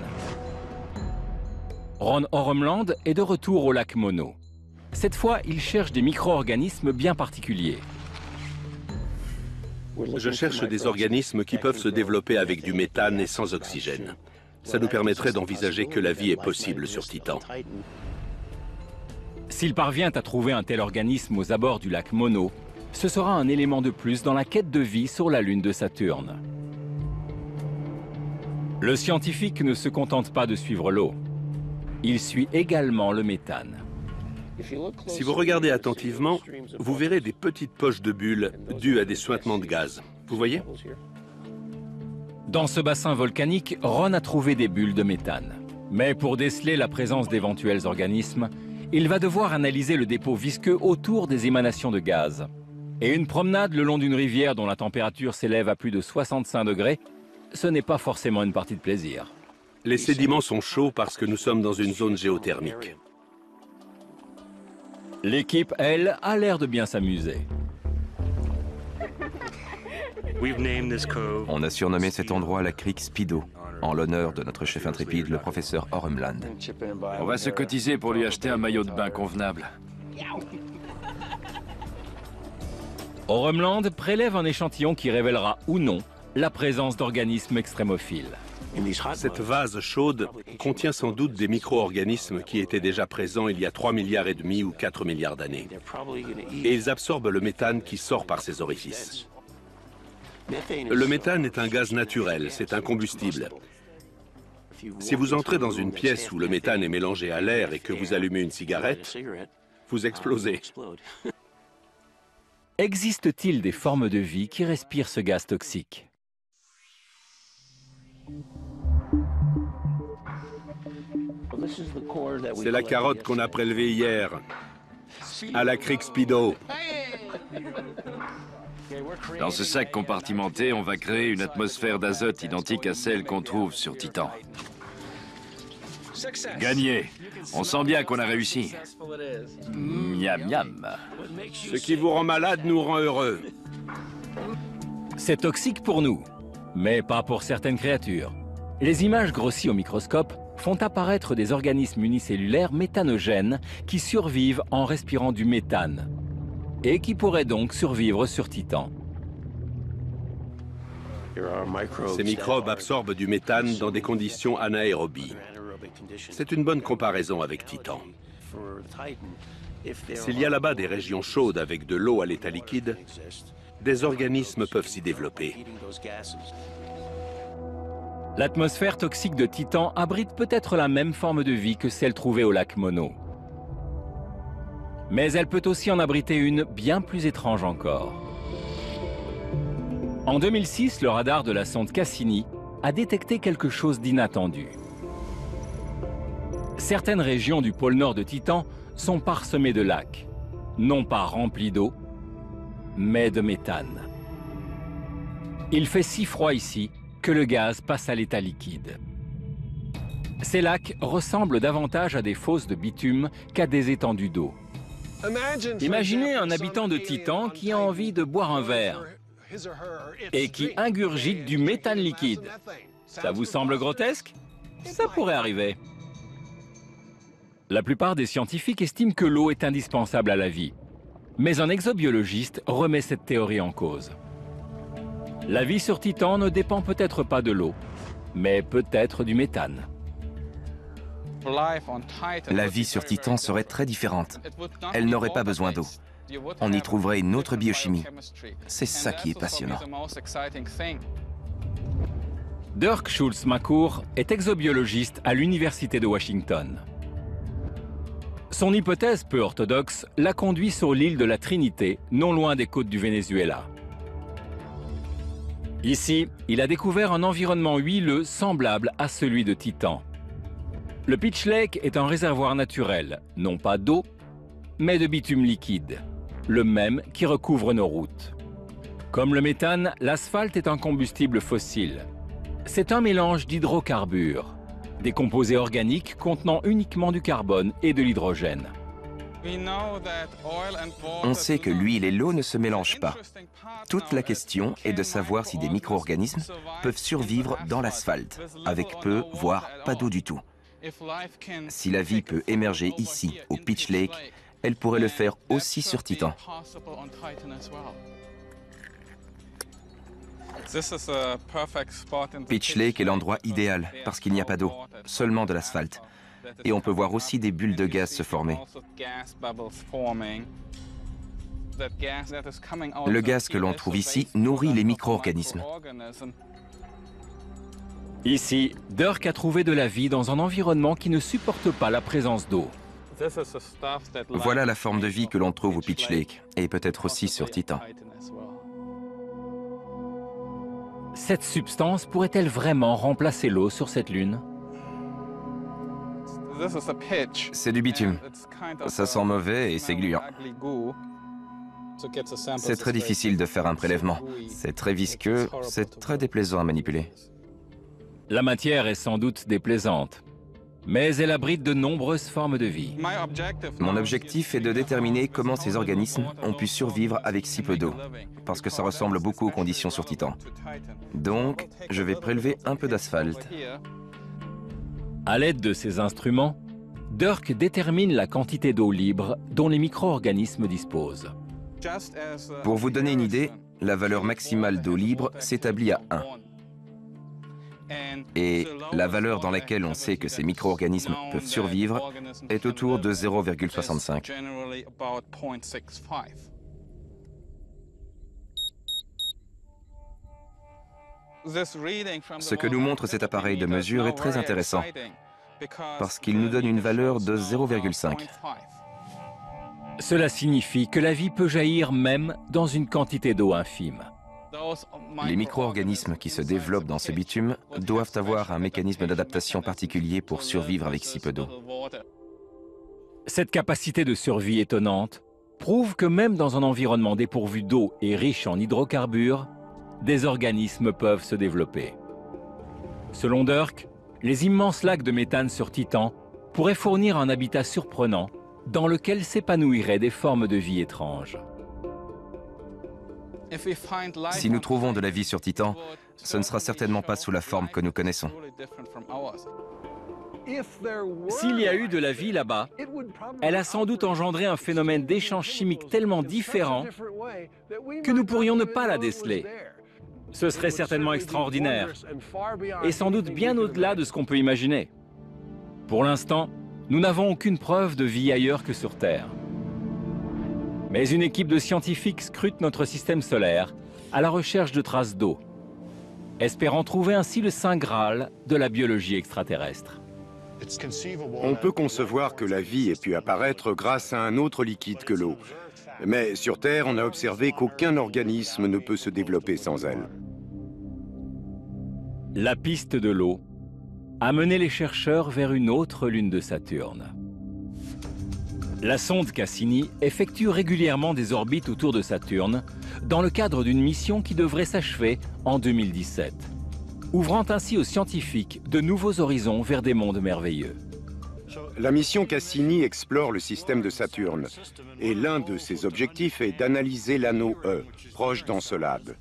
Ron Oremland est de retour au lac Mono. Cette fois, il cherche des micro-organismes bien particuliers. Je cherche des organismes qui peuvent se développer avec du méthane et sans oxygène. Ça nous permettrait d'envisager que la vie est possible sur Titan. S'il parvient à trouver un tel organisme aux abords du lac Mono, ce sera un élément de plus dans la quête de vie sur la lune de Saturne. Le scientifique ne se contente pas de suivre l'eau. Il suit également le méthane. Si vous regardez attentivement, vous verrez des petites poches de bulles dues à des suintements de gaz. Vous voyez? Dans ce bassin volcanique, Ron a trouvé des bulles de méthane. Mais pour déceler la présence d'éventuels organismes, il va devoir analyser le dépôt visqueux autour des émanations de gaz. Et une promenade le long d'une rivière dont la température s'élève à plus de 65 degrés, ce n'est pas forcément une partie de plaisir. Les sédiments sont chauds parce que nous sommes dans une zone géothermique. L'équipe, elle, a l'air de bien s'amuser. On a surnommé cet endroit la crique Speedo, en l'honneur de notre chef intrépide, le professeur Oremland. On va se cotiser pour lui acheter un maillot de bain convenable. Oremland prélève un échantillon qui révélera ou non la présence d'organismes extrémophiles. Cette vase chaude contient sans doute des micro-organismes qui étaient déjà présents il y a 3,5 milliards ou 4 milliards d'années. Et ils absorbent le méthane qui sort par ces orifices. Le méthane est un gaz naturel, c'est un combustible. Si vous entrez dans une pièce où le méthane est mélangé à l'air et que vous allumez une cigarette, vous explosez. Existe-t-il des formes de vie qui respirent ce gaz toxique? C'est la carotte qu'on a prélevée hier, à la crique Speedo. Dans ce sac compartimenté, on va créer une atmosphère d'azote identique à celle qu'on trouve sur Titan. Gagné. On sent bien qu'on a réussi. Miam miam. Ce qui vous rend malade nous rend heureux. C'est toxique pour nous, mais pas pour certaines créatures. Les images grossies au microscope font apparaître des organismes unicellulaires méthanogènes qui survivent en respirant du méthane et qui pourraient donc survivre sur Titan. Ces microbes absorbent du méthane dans des conditions anaérobies. C'est une bonne comparaison avec Titan. S'il y a là-bas des régions chaudes avec de l'eau à l'état liquide, des organismes peuvent s'y développer. L'atmosphère toxique de Titan abrite peut-être la même forme de vie que celle trouvée au lac Mono. Mais elle peut aussi en abriter une bien plus étrange encore. En 2006, le radar de la sonde Cassini a détecté quelque chose d'inattendu. Certaines régions du pôle nord de Titan sont parsemées de lacs, non pas remplis d'eau, mais de méthane. Il fait si froid ici que le gaz passe à l'état liquide. Ces lacs ressemblent davantage à des fosses de bitume qu'à des étendues d'eau. Imaginez un habitant de Titan qui a envie de boire un verre et qui ingurgite du méthane liquide. Ça vous semble grotesque? Ça pourrait arriver. La plupart des scientifiques estiment que l'eau est indispensable à la vie. Mais un exobiologiste remet cette théorie en cause. La vie sur Titan ne dépend peut-être pas de l'eau, mais peut-être du méthane. La vie sur Titan serait très différente. Elle n'aurait pas besoin d'eau. On y trouverait une autre biochimie. C'est ça qui est passionnant. Dirk Schulz-Macour est exobiologiste à l'Université de Washington. Son hypothèse peu orthodoxe l'a conduit sur l'île de la Trinité, non loin des côtes du Venezuela. Ici, il a découvert un environnement huileux semblable à celui de Titan. Le Pitch Lake est un réservoir naturel, non pas d'eau, mais de bitume liquide, le même qui recouvre nos routes. Comme le méthane, l'asphalte est un combustible fossile. C'est un mélange d'hydrocarbures, des composés organiques contenant uniquement du carbone et de l'hydrogène. On sait que l'huile et l'eau ne se mélangent pas. Toute la question est de savoir si des micro-organismes peuvent survivre dans l'asphalte, avec peu, voire pas d'eau du tout. Si la vie peut émerger ici, au Pitch Lake, elle pourrait le faire aussi sur Titan. Pitch Lake est l'endroit idéal parce qu'il n'y a pas d'eau, seulement de l'asphalte. Et on peut voir aussi des bulles de gaz se former. Le gaz que l'on trouve ici nourrit les micro-organismes. Ici, Dirk a trouvé de la vie dans un environnement qui ne supporte pas la présence d'eau. Voilà la forme de vie que l'on trouve au Pitch Lake, et peut-être aussi sur Titan. Cette substance pourrait-elle vraiment remplacer l'eau sur cette lune? C'est du bitume. Ça sent mauvais et c'est gluant. C'est très difficile de faire un prélèvement. C'est très visqueux, c'est très déplaisant à manipuler. La matière est sans doute déplaisante, mais elle abrite de nombreuses formes de vie. Mon objectif est de déterminer comment ces organismes ont pu survivre avec si peu d'eau, parce que ça ressemble beaucoup aux conditions sur Titan. Donc, je vais prélever un peu d'asphalte. À l'aide de ces instruments, Dirk détermine la quantité d'eau libre dont les micro-organismes disposent. Pour vous donner une idée, la valeur maximale d'eau libre s'établit à 1. Et la valeur dans laquelle on sait que ces micro-organismes peuvent survivre est autour de 0,65. Ce que nous montre cet appareil de mesure est très intéressant, parce qu'il nous donne une valeur de 0,5. Cela signifie que la vie peut jaillir même dans une quantité d'eau infime. Les micro-organismes qui se développent dans ce bitume doivent avoir un mécanisme d'adaptation particulier pour survivre avec si peu d'eau. Cette capacité de survie étonnante prouve que même dans un environnement dépourvu d'eau et riche en hydrocarbures, des organismes peuvent se développer. Selon Dirk, les immenses lacs de méthane sur Titan pourraient fournir un habitat surprenant dans lequel s'épanouiraient des formes de vie étranges. Si nous trouvons de la vie sur Titan, ce ne sera certainement pas sous la forme que nous connaissons. S'il y a eu de la vie là-bas, elle a sans doute engendré un phénomène d'échange chimique tellement différent que nous pourrions ne pas la déceler. Ce serait certainement extraordinaire, et sans doute bien au-delà de ce qu'on peut imaginer. Pour l'instant, nous n'avons aucune preuve de vie ailleurs que sur Terre. Mais une équipe de scientifiques scrute notre système solaire à la recherche de traces d'eau, espérant trouver ainsi le saint Graal de la biologie extraterrestre. On peut concevoir que la vie ait pu apparaître grâce à un autre liquide que l'eau. Mais sur Terre, on a observé qu'aucun organisme ne peut se développer sans elle. La piste de l'eau a mené les chercheurs vers une autre lune de Saturne. La sonde Cassini effectue régulièrement des orbites autour de Saturne dans le cadre d'une mission qui devrait s'achever en 2017, ouvrant ainsi aux scientifiques de nouveaux horizons vers des mondes merveilleux. La mission Cassini explore le système de Saturne, et l'un de ses objectifs est d'analyser l'anneau E, proche d'Encelade.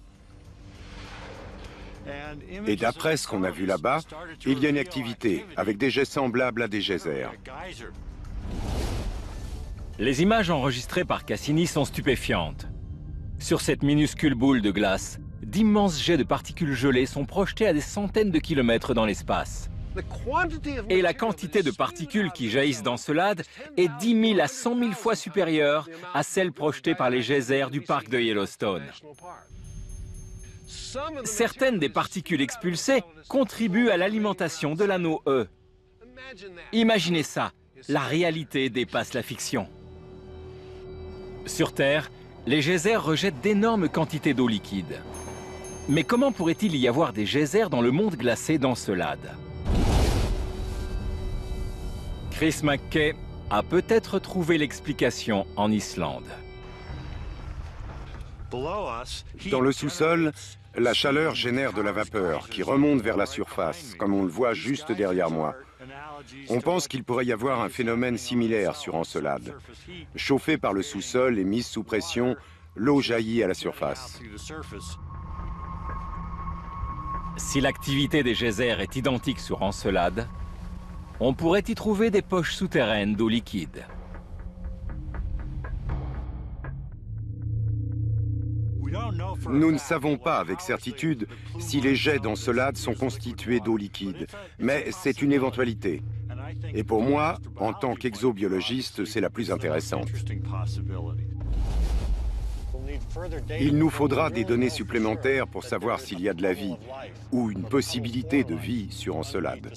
Et d'après ce qu'on a vu là-bas, il y a une activité avec des jets semblables à des geysers. Les images enregistrées par Cassini sont stupéfiantes. Sur cette minuscule boule de glace, d'immenses jets de particules gelées sont projetés à des centaines de kilomètres dans l'espace. Et la quantité de particules qui jaillissent d'Encelade est 10 000 à 100 000 fois supérieure à celle projetée par les geysers du parc de Yellowstone. Certaines des particules expulsées contribuent à l'alimentation de l'anneau E. Imaginez ça, la réalité dépasse la fiction. Sur Terre, les geysers rejettent d'énormes quantités d'eau liquide. Mais comment pourrait-il y avoir des geysers dans le monde glacé d'Encelade ? Chris McKay a peut-être trouvé l'explication en Islande. Dans le sous-sol, la chaleur génère de la vapeur qui remonte vers la surface, comme on le voit juste derrière moi. On pense qu'il pourrait y avoir un phénomène similaire sur Encelade. Chauffée par le sous-sol et mise sous pression, l'eau jaillit à la surface. Si l'activité des geysers est identique sur Encelade, on pourrait y trouver des poches souterraines d'eau liquide. Nous ne savons pas avec certitude si les jets d'Encelade sont constitués d'eau liquide, mais c'est une éventualité. Et pour moi, en tant qu'exobiologiste, c'est la plus intéressante. Il nous faudra des données supplémentaires pour savoir s'il y a de la vie, ou une possibilité de vie sur Encelade.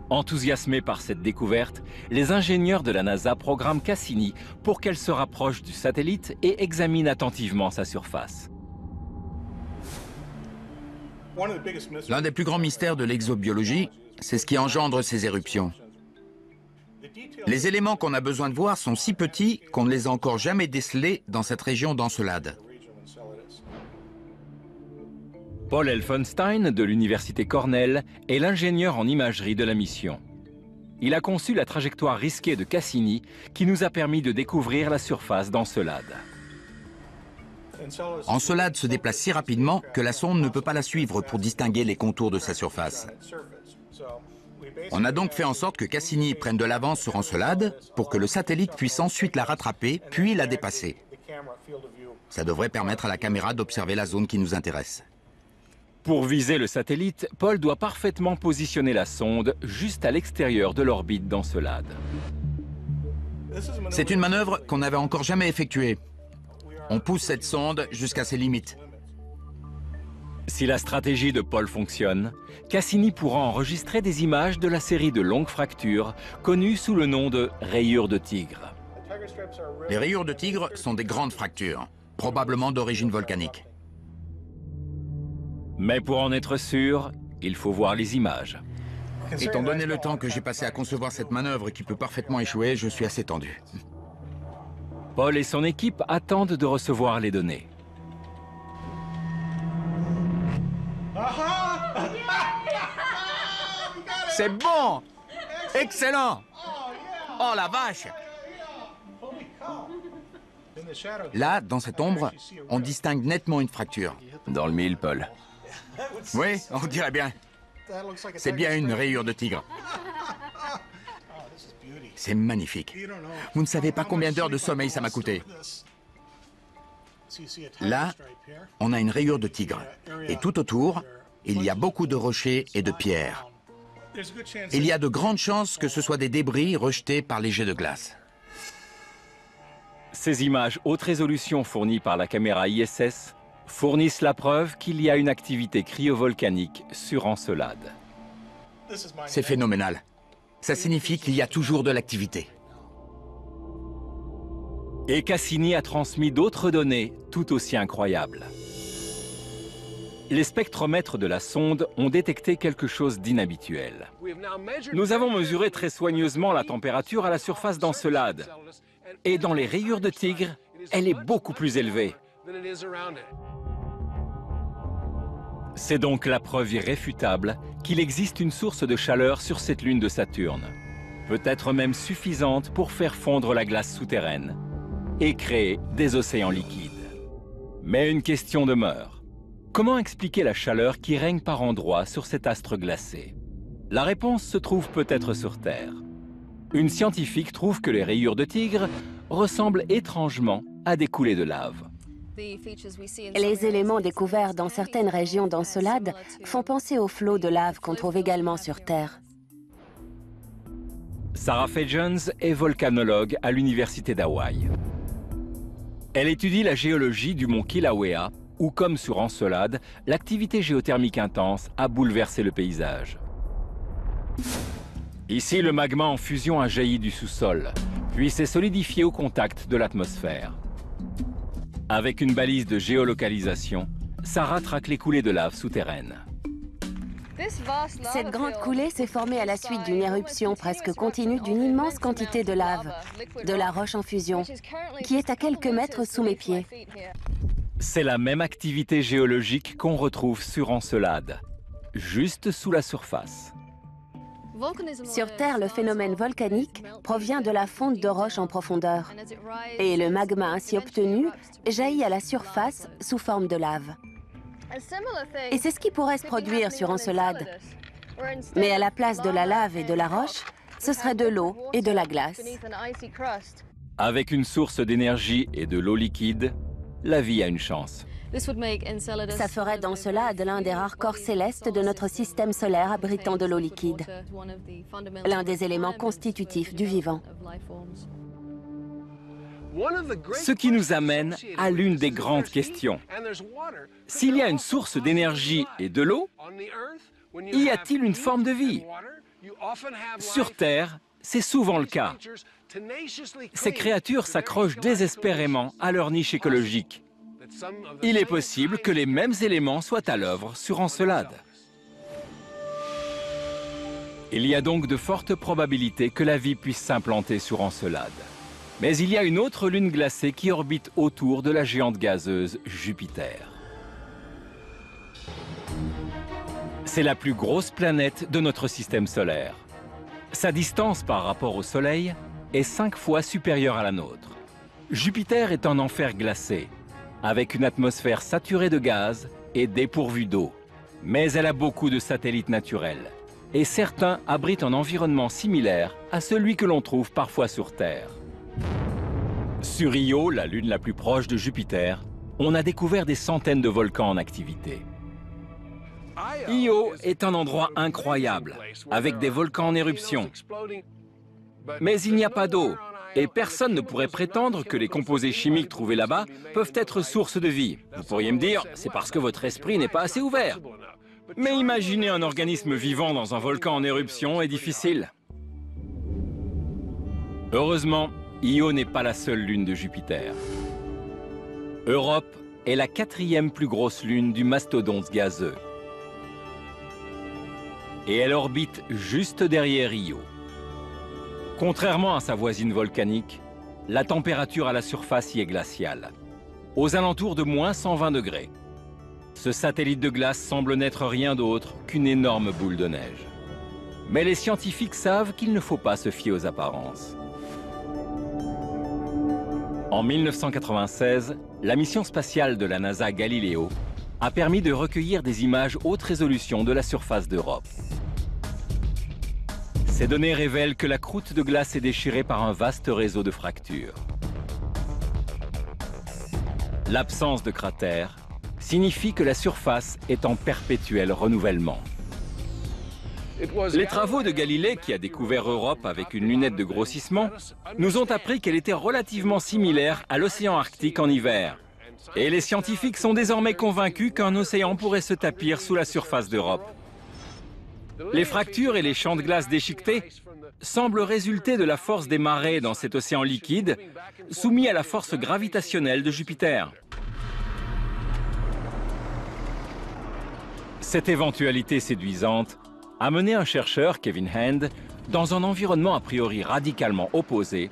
Enthousiasmés par cette découverte, les ingénieurs de la NASA programment Cassini pour qu'elle se rapproche du satellite et examine attentivement sa surface. L'un des plus grands mystères de l'exobiologie C'est ce qui engendre ces éruptions. Les éléments qu'on a besoin de voir sont si petits qu'on ne les a encore jamais décelés dans cette région d'Encelade. Paul Elphinstone de l'université Cornell est l'ingénieur en imagerie de la mission. Il a conçu la trajectoire risquée de Cassini qui nous a permis de découvrir la surface d'Encelade. Encelade se déplace si rapidement que la sonde ne peut pas la suivre pour distinguer les contours de sa surface. On a donc fait en sorte que Cassini prenne de l'avance sur Encelade pour que le satellite puisse ensuite la rattraper puis la dépasser. Ça devrait permettre à la caméra d'observer la zone qui nous intéresse. Pour viser le satellite, Paul doit parfaitement positionner la sonde juste à l'extérieur de l'orbite d'Encelade. C'est une manœuvre qu'on n'avait encore jamais effectuée. On pousse cette sonde jusqu'à ses limites. Si la stratégie de Paul fonctionne, Cassini pourra enregistrer des images de la série de longues fractures connues sous le nom de rayures de tigre. Les rayures de tigre sont des grandes fractures, probablement d'origine volcanique. Mais pour en être sûr, il faut voir les images. Étant donné le temps que j'ai passé à concevoir cette manœuvre qui peut parfaitement échouer, je suis assez tendu. Paul et son équipe attendent de recevoir les données. C'est bon! Excellent! Oh la vache! Là, dans cette ombre, on distingue nettement une fracture. Dans le mille, Paul. Oui, on dirait bien. C'est bien une rayure de tigre. C'est magnifique. Vous ne savez pas combien d'heures de sommeil ça m'a coûté. Là, on a une rayure de tigre. Et tout autour, il y a beaucoup de rochers et de pierres. Il y a de grandes chances que ce soit des débris rejetés par les jets de glace. Ces images haute résolution fournies par la caméra ISS fournissent la preuve qu'il y a une activité cryovolcanique sur Encelade. C'est phénoménal. Ça signifie qu'il y a toujours de l'activité. Et Cassini a transmis d'autres données tout aussi incroyables. Les spectromètres de la sonde ont détecté quelque chose d'inhabituel. Nous avons mesuré très soigneusement la température à la surface d'Encelade. Et dans les rayures de tigre, elle est beaucoup plus élevée. C'est donc la preuve irréfutable qu'il existe une source de chaleur sur cette lune de Saturne, peut-être même suffisante pour faire fondre la glace souterraine et créer des océans liquides. Mais une question demeure. Comment expliquer la chaleur qui règne par endroits sur cet astre glacé? La réponse se trouve peut-être sur Terre. Une scientifique trouve que les rayures de tigre ressemblent étrangement à des coulées de lave. Les éléments découverts dans certaines régions d'Encelade font penser aux flots de lave qu'on trouve également sur Terre. Sarah Faye Jones est volcanologue à l'université d'Hawaï. Elle étudie la géologie du mont Kilauea, où, comme sur Encelade, l'activité géothermique intense a bouleversé le paysage. Ici, le magma en fusion a jailli du sous-sol, puis s'est solidifié au contact de l'atmosphère. Avec une balise de géolocalisation, Sarah traque les coulées de lave souterraines. Cette grande coulée s'est formée à la suite d'une éruption presque continue d'une immense quantité de lave, de la roche en fusion, qui est à quelques mètres sous mes pieds. C'est la même activité géologique qu'on retrouve sur Encelade, juste sous la surface. Sur Terre, le phénomène volcanique provient de la fonte de roches en profondeur. Et le magma ainsi obtenu jaillit à la surface sous forme de lave. Et c'est ce qui pourrait se produire sur Encelade. Mais à la place de la lave et de la roche, ce serait de l'eau et de la glace. Avec une source d'énergie et de l'eau liquide, la vie a une chance. Ça ferait d'Encelade l'un des rares corps célestes de notre système solaire abritant de l'eau liquide. L'un des éléments constitutifs du vivant. Ce qui nous amène à l'une des grandes questions. S'il y a une source d'énergie et de l'eau, y a-t-il une forme de vie? Sur Terre, c'est souvent le cas. Ces créatures s'accrochent désespérément à leur niche écologique. Il est possible que les mêmes éléments soient à l'œuvre sur Encelade. Il y a donc de fortes probabilités que la vie puisse s'implanter sur Encelade. Mais il y a une autre lune glacée qui orbite autour de la géante gazeuse Jupiter. C'est la plus grosse planète de notre système solaire. Sa distance par rapport au Soleil est 5 fois supérieure à la nôtre. Jupiter est un enfer glacé, avec une atmosphère saturée de gaz et dépourvue d'eau. Mais elle a beaucoup de satellites naturels, et certains abritent un environnement similaire à celui que l'on trouve parfois sur Terre. Sur Io, la lune la plus proche de Jupiter, on a découvert des centaines de volcans en activité. Io est un endroit incroyable, avec des volcans en éruption. Mais il n'y a pas d'eau, et personne ne pourrait prétendre que les composés chimiques trouvés là-bas peuvent être source de vie. Vous pourriez me dire, c'est parce que votre esprit n'est pas assez ouvert. Mais imaginer un organisme vivant dans un volcan en éruption est difficile. Heureusement, Io n'est pas la seule lune de Jupiter. Europe est la 4e plus grosse lune du mastodonte gazeux. Et elle orbite juste derrière Io. Contrairement à sa voisine volcanique, la température à la surface y est glaciale, aux alentours de moins 120 degrés. Ce satellite de glace semble n'être rien d'autre qu'une énorme boule de neige. Mais les scientifiques savent qu'il ne faut pas se fier aux apparences. En 1996, la mission spatiale de la NASA Galileo a permis de recueillir des images haute résolution de la surface d'Europe. Ces données révèlent que la croûte de glace est déchirée par un vaste réseau de fractures. L'absence de cratères signifie que la surface est en perpétuel renouvellement. Les travaux de Galilée, qui a découvert Europe avec une lunette de grossissement, nous ont appris qu'elle était relativement similaire à l'océan Arctique en hiver. Et les scientifiques sont désormais convaincus qu'un océan pourrait se tapir sous la surface d'Europe. Les fractures et les champs de glace déchiquetés semblent résulter de la force des marées dans cet océan liquide, soumis à la force gravitationnelle de Jupiter. Cette éventualité séduisante a mené un chercheur, Kevin Hand, dans un environnement a priori radicalement opposé,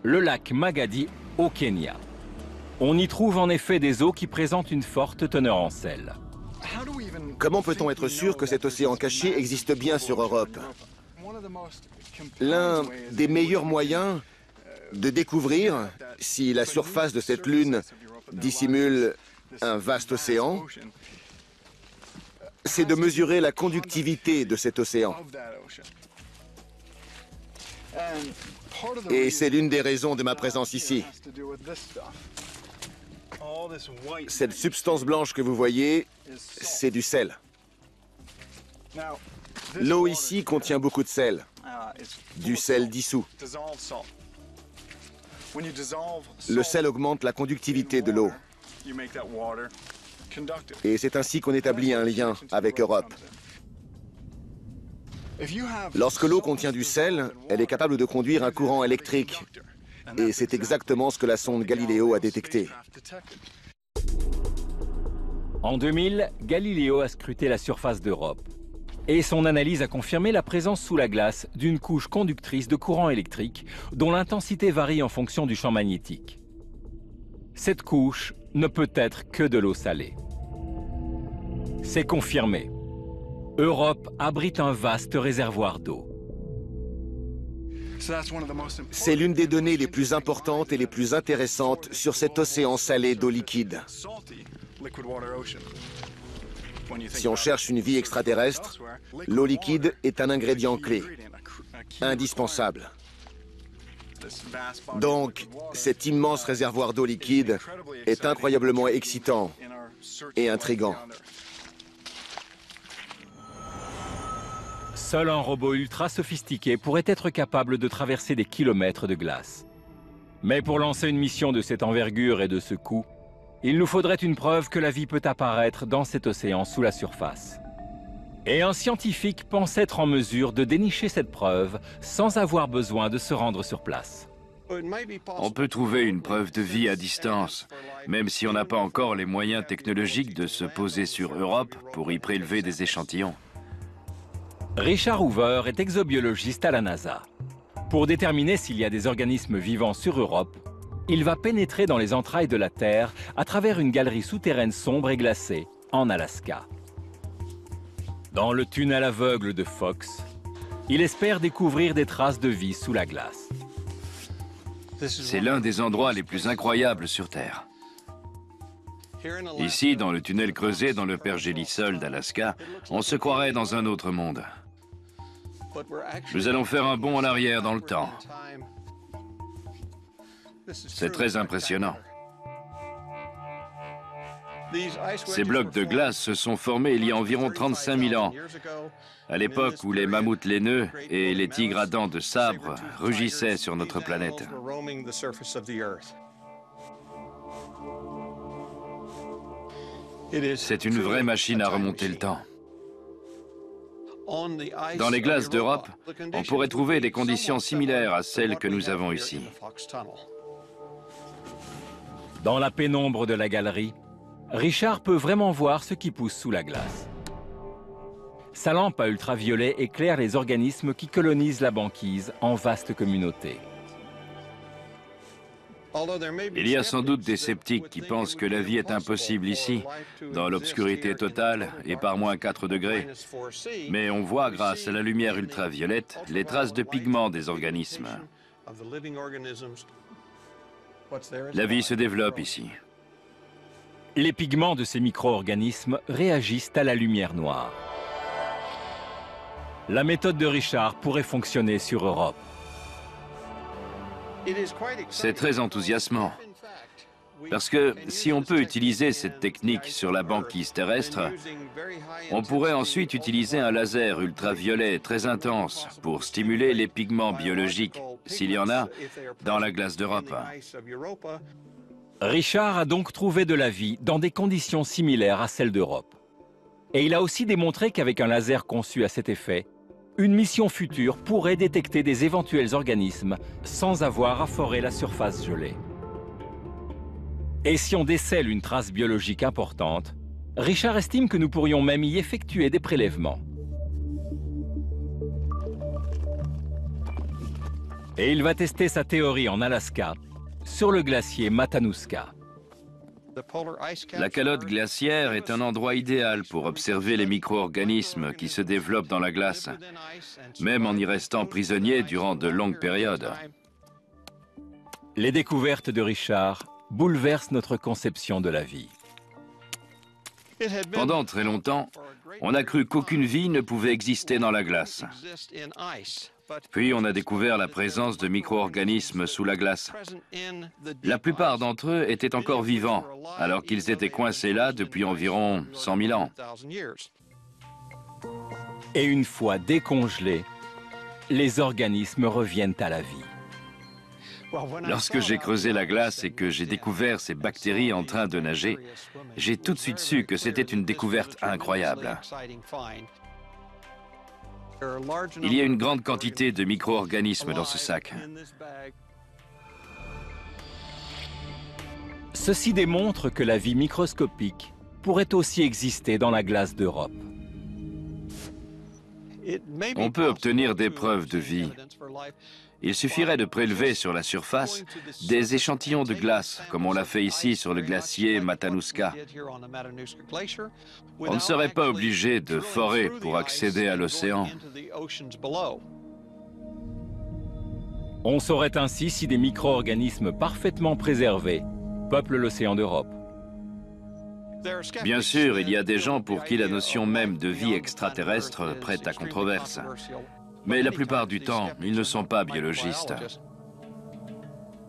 le lac Magadi au Kenya. On y trouve en effet des eaux qui présentent une forte teneur en sel. Comment peut-on être sûr que cet océan caché existe bien sur Europe? L'un des meilleurs moyens de découvrir si la surface de cette lune dissimule un vaste océan, c'est de mesurer la conductivité de cet océan. Et c'est l'une des raisons de ma présence ici. Cette substance blanche que vous voyez, c'est du sel. L'eau ici contient beaucoup de sel, du sel dissous. Le sel augmente la conductivité de l'eau. Et c'est ainsi qu'on établit un lien avec Europe. Lorsque l'eau contient du sel, elle est capable de conduire un courant électrique. Et c'est exactement ce que la sonde Galileo a détecté. En 2000, Galileo a scruté la surface d'Europe. Et son analyse a confirmé la présence sous la glace d'une couche conductrice de courant électrique dont l'intensité varie en fonction du champ magnétique. Cette couche ne peut être que de l'eau salée. C'est confirmé. Europe abrite un vaste réservoir d'eau. C'est l'une des données les plus importantes et les plus intéressantes sur cet océan salé d'eau liquide. Si on cherche une vie extraterrestre, l'eau liquide est un ingrédient clé, indispensable. Donc, cet immense réservoir d'eau liquide est incroyablement excitant et intrigant. Seul un robot ultra sophistiqué pourrait être capable de traverser des kilomètres de glace. Mais pour lancer une mission de cette envergure et de ce coût, il nous faudrait une preuve que la vie peut apparaître dans cet océan sous la surface. Et un scientifique pense être en mesure de dénicher cette preuve sans avoir besoin de se rendre sur place. On peut trouver une preuve de vie à distance, même si on n'a pas encore les moyens technologiques de se poser sur Europe pour y prélever des échantillons. Richard Hoover est exobiologiste à la NASA. Pour déterminer s'il y a des organismes vivants sur Europe, il va pénétrer dans les entrailles de la Terre à travers une galerie souterraine sombre et glacée en Alaska. Dans le tunnel aveugle de Fox, il espère découvrir des traces de vie sous la glace. C'est l'un des endroits les plus incroyables sur Terre. Ici, dans le tunnel creusé dans le pergélisol d'Alaska, on se croirait dans un autre monde. Nous allons faire un bond en arrière dans le temps. C'est très impressionnant. Ces blocs de glace se sont formés il y a environ 35 000 ans, à l'époque où les mammouths laineux et les tigres à dents de sabre rugissaient sur notre planète. C'est une vraie machine à remonter le temps. Dans les glaces d'Europe, on pourrait trouver des conditions similaires à celles que nous avons ici. Dans la pénombre de la galerie, Richard peut vraiment voir ce qui pousse sous la glace. Sa lampe à ultraviolet éclaire les organismes qui colonisent la banquise en vaste communauté. Il y a sans doute des sceptiques qui pensent que la vie est impossible ici, dans l'obscurité totale et par moins 4 degrés. Mais on voit, grâce à la lumière ultraviolette, les traces de pigments des organismes. La vie se développe ici. Les pigments de ces micro-organismes réagissent à la lumière noire. La méthode de Richard pourrait fonctionner sur Europe. C'est très enthousiasmant. Parce que si on peut utiliser cette technique sur la banquise terrestre, on pourrait ensuite utiliser un laser ultraviolet très intense pour stimuler les pigments biologiques, s'il y en a, dans la glace d'Europe. Richard a donc trouvé de la vie dans des conditions similaires à celles d'Europe. Et il a aussi démontré qu'avec un laser conçu à cet effet, une mission future pourrait détecter des éventuels organismes sans avoir à forer la surface gelée. Et si on décèle une trace biologique importante, Richard estime que nous pourrions même y effectuer des prélèvements. Et il va tester sa théorie en Alaska, sur le glacier Matanuska. La calotte glaciaire est un endroit idéal pour observer les micro-organismes qui se développent dans la glace, même en y restant prisonnier durant de longues périodes. Les découvertes de Richard bouleversent notre conception de la vie. Pendant très longtemps, on a cru qu'aucune vie ne pouvait exister dans la glace. Puis on a découvert la présence de micro-organismes sous la glace. La plupart d'entre eux étaient encore vivants, alors qu'ils étaient coincés là depuis environ 100 000 ans. Et une fois décongelés, les organismes reviennent à la vie. Lorsque j'ai creusé la glace et que j'ai découvert ces bactéries en train de nager, j'ai tout de suite su que c'était une découverte incroyable. Il y a une grande quantité de micro-organismes dans ce sac. Ceci démontre que la vie microscopique pourrait aussi exister dans la glace d'Europe. On peut obtenir des preuves de vie. Il suffirait de prélever sur la surface des échantillons de glace, comme on l'a fait ici sur le glacier Matanuska. On ne serait pas obligé de forer pour accéder à l'océan. On saurait ainsi si des micro-organismes parfaitement préservés peuplent l'océan d'Europe. Bien sûr, il y a des gens pour qui la notion même de vie extraterrestre prête à controverse. Mais la plupart du temps, ils ne sont pas biologistes.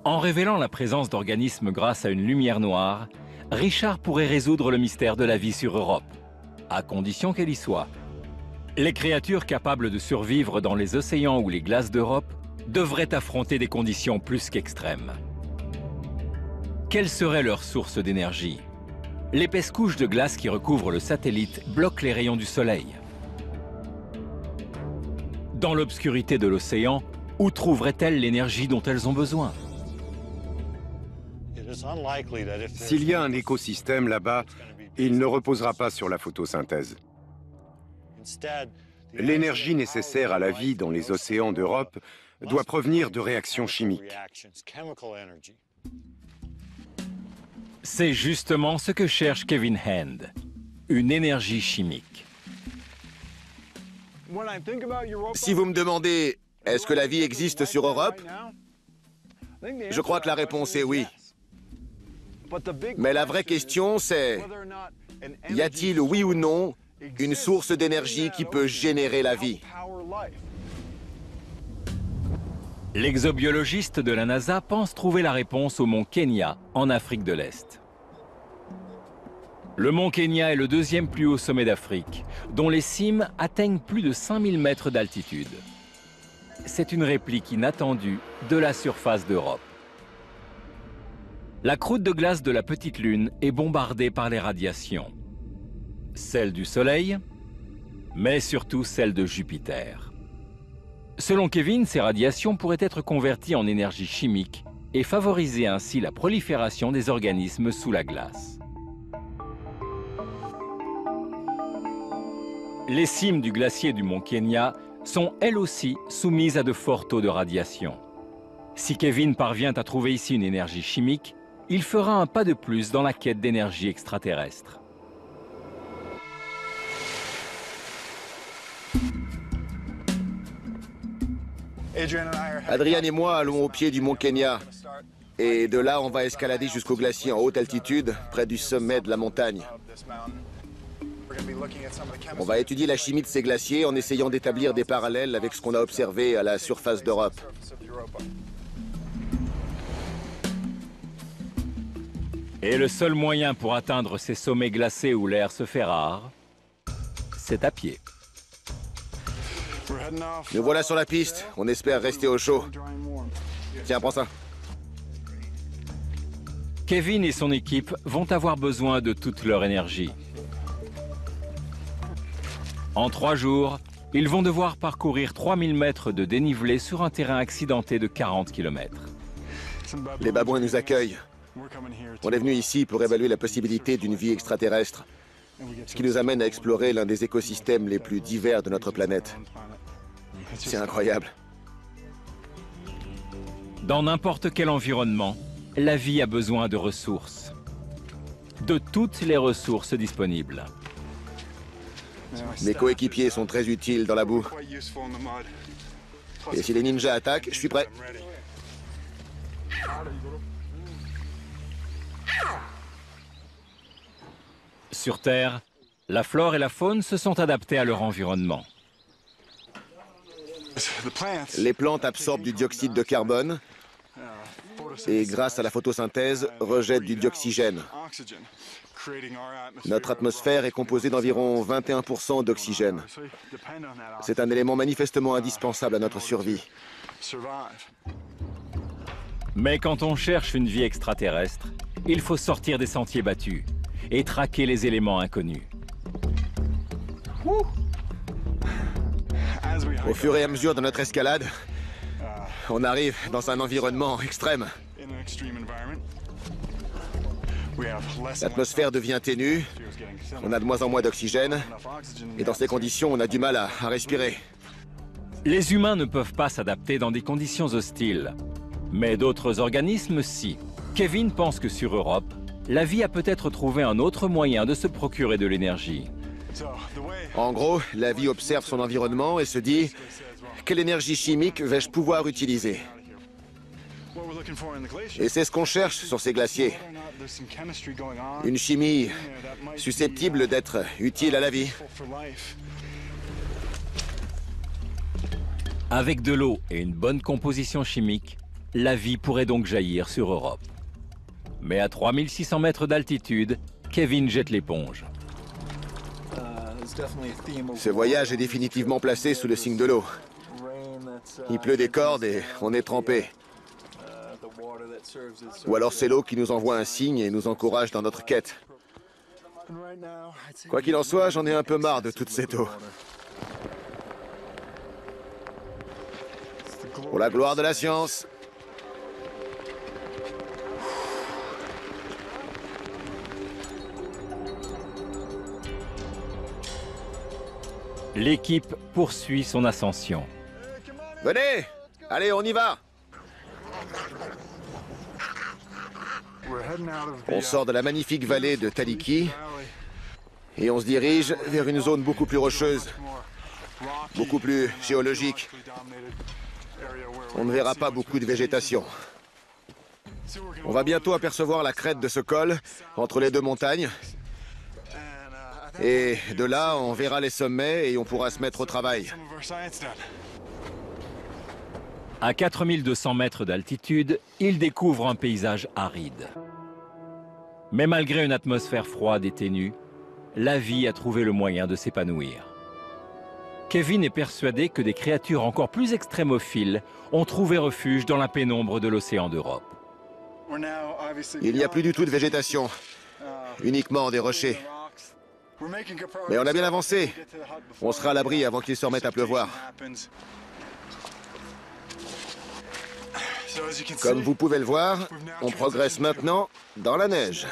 En révélant la présence d'organismes grâce à une lumière noire, Richard pourrait résoudre le mystère de la vie sur Europe, à condition qu'elle y soit. Les créatures capables de survivre dans les océans ou les glaces d'Europe devraient affronter des conditions plus qu'extrêmes. Quelle serait leur source d'énergie? L'épaisse couche de glace qui recouvre le satellite bloque les rayons du soleil. Dans l'obscurité de l'océan, où trouveraient-elles l'énergie dont elles ont besoin? S'il y a un écosystème là-bas, il ne reposera pas sur la photosynthèse. L'énergie nécessaire à la vie dans les océans d'Europe doit provenir de réactions chimiques. C'est justement ce que cherche Kevin Hand, une énergie chimique. Si vous me demandez, est-ce que la vie existe sur Europe? Je crois que la réponse est oui. Mais la vraie question, c'est, y a-t-il, oui ou non, une source d'énergie qui peut générer la vie? L'exobiologiste de la NASA pense trouver la réponse au mont Kenya, en Afrique de l'Est. Le mont Kenya est le deuxième plus haut sommet d'Afrique, dont les cimes atteignent plus de 5000 mètres d'altitude. C'est une réplique inattendue de la surface d'Europe. La croûte de glace de la petite Lune est bombardée par les radiations. Celle du Soleil, mais surtout celle de Jupiter. Selon Kevin, ces radiations pourraient être converties en énergie chimique et favoriser ainsi la prolifération des organismes sous la glace. Les cimes du glacier du mont Kenya sont elles aussi soumises à de forts taux de radiation. Si Kevin parvient à trouver ici une énergie chimique, il fera un pas de plus dans la quête d'énergie extraterrestre. Adrian et moi allons au pied du mont Kenya. Et de là, on va escalader jusqu'au glacier en haute altitude, près du sommet de la montagne. On va étudier la chimie de ces glaciers en essayant d'établir des parallèles avec ce qu'on a observé à la surface d'Europe. Et le seul moyen pour atteindre ces sommets glacés où l'air se fait rare, c'est à pied. Nous voilà sur la piste. On espère rester au chaud. Tiens, prends ça. Kevin et son équipe vont avoir besoin de toute leur énergie. En 3 jours, ils vont devoir parcourir 3000 mètres de dénivelé sur un terrain accidenté de 40 km. Les babouins nous accueillent. On est venu ici pour évaluer la possibilité d'une vie extraterrestre, ce qui nous amène à explorer l'un des écosystèmes les plus divers de notre planète. C'est incroyable. Dans n'importe quel environnement, la vie a besoin de ressources. De toutes les ressources disponibles. Mes coéquipiers sont très utiles dans la boue. Et si les ninjas attaquent, je suis prêt. Sur Terre, la flore et la faune se sont adaptées à leur environnement. Les plantes absorbent du dioxyde de carbone et, grâce à la photosynthèse, rejettent du dioxygène. Notre atmosphère est composée d'environ 21% d'oxygène. C'est un élément manifestement indispensable à notre survie. Mais quand on cherche une vie extraterrestre, il faut sortir des sentiers battus et traquer les éléments inconnus. Au fur et à mesure de notre escalade, on arrive dans un environnement extrême. L'atmosphère devient ténue, on a de moins en moins d'oxygène, et dans ces conditions, on a du mal à respirer. Les humains ne peuvent pas s'adapter dans des conditions hostiles, mais d'autres organismes, si. Kevin pense que sur Europe, la vie a peut-être trouvé un autre moyen de se procurer de l'énergie. En gros, la vie observe son environnement et se dit « Quelle énergie chimique vais-je pouvoir utiliser ?» Et c'est ce qu'on cherche sur ces glaciers. Une chimie susceptible d'être utile à la vie. Avec de l'eau et une bonne composition chimique, la vie pourrait donc jaillir sur Europe. Mais à 3600 mètres d'altitude, Kevin jette l'éponge. Ce voyage est définitivement placé sous le signe de l'eau. Il pleut des cordes et on est trempé. Ou alors c'est l'eau qui nous envoie un signe et nous encourage dans notre quête. Quoi qu'il en soit, j'en ai un peu marre de toute cette eau. Pour la gloire de la science. L'équipe poursuit son ascension. Venez! Allez, on y va! On sort de la magnifique vallée de Taliki et on se dirige vers une zone beaucoup plus rocheuse, beaucoup plus géologique. On ne verra pas beaucoup de végétation. On va bientôt apercevoir la crête de ce col entre les deux montagnes. Et de là, on verra les sommets et on pourra se mettre au travail. À 4200 mètres d'altitude, il découvre un paysage aride. Mais malgré une atmosphère froide et ténue, la vie a trouvé le moyen de s'épanouir. Kevin est persuadé que des créatures encore plus extrémophiles ont trouvé refuge dans la pénombre de l'océan d'Europe. Il n'y a plus du tout de végétation, uniquement des rochers. Mais on a bien avancé. On sera à l'abri avant qu'il se remette à pleuvoir. Comme vous pouvez le voir, on progresse maintenant dans la neige.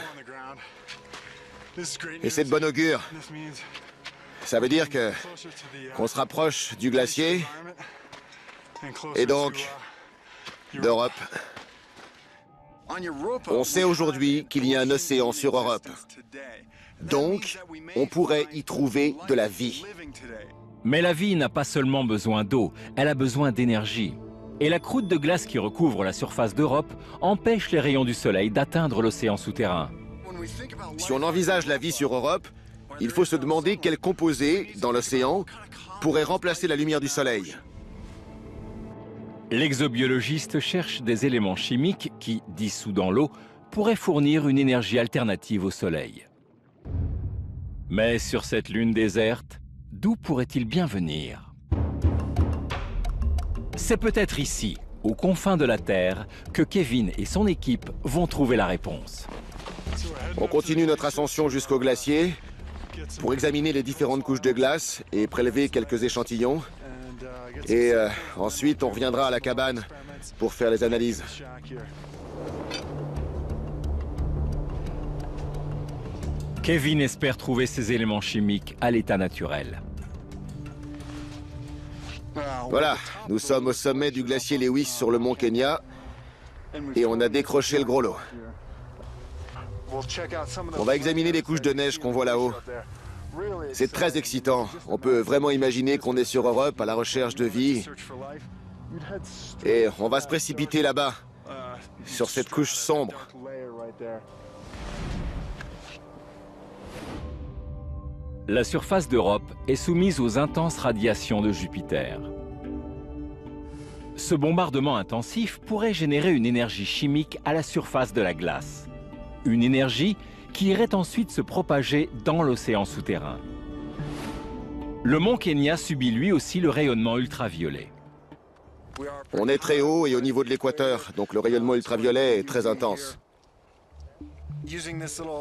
Et c'est de bon augure. Ça veut dire qu'on se rapproche du glacier et donc d'Europe. On sait aujourd'hui qu'il y a un océan sur Europe. Donc, on pourrait y trouver de la vie. Mais la vie n'a pas seulement besoin d'eau, elle a besoin d'énergie. Et la croûte de glace qui recouvre la surface d'Europe empêche les rayons du soleil d'atteindre l'océan souterrain. Si on envisage la vie sur Europe, il faut se demander quel composé, dans l'océan, pourrait remplacer la lumière du soleil. L'exobiologiste cherche des éléments chimiques qui, dissous dans l'eau, pourraient fournir une énergie alternative au soleil. Mais sur cette lune déserte, d'où pourrait-il bien venir? C'est peut-être ici, aux confins de la Terre, que Kevin et son équipe vont trouver la réponse. On continue notre ascension jusqu'au glacier pour examiner les différentes couches de glace et prélever quelques échantillons. Et ensuite, on reviendra à la cabane pour faire les analyses. Kevin espère trouver ces éléments chimiques à l'état naturel. Voilà, nous sommes au sommet du glacier Lewis sur le mont Kenya et on a décroché le gros lot. On va examiner les couches de neige qu'on voit là-haut. C'est très excitant. On peut vraiment imaginer qu'on est sur Europe à la recherche de vie. Et on va se précipiter là-bas, sur cette couche sombre. La surface d'Europe est soumise aux intenses radiations de Jupiter. Ce bombardement intensif pourrait générer une énergie chimique à la surface de la glace. Une énergie qui irait ensuite se propager dans l'océan souterrain. Le mont Kenya subit lui aussi le rayonnement ultraviolet. On est très haut et au niveau de l'équateur, donc le rayonnement ultraviolet est très intense.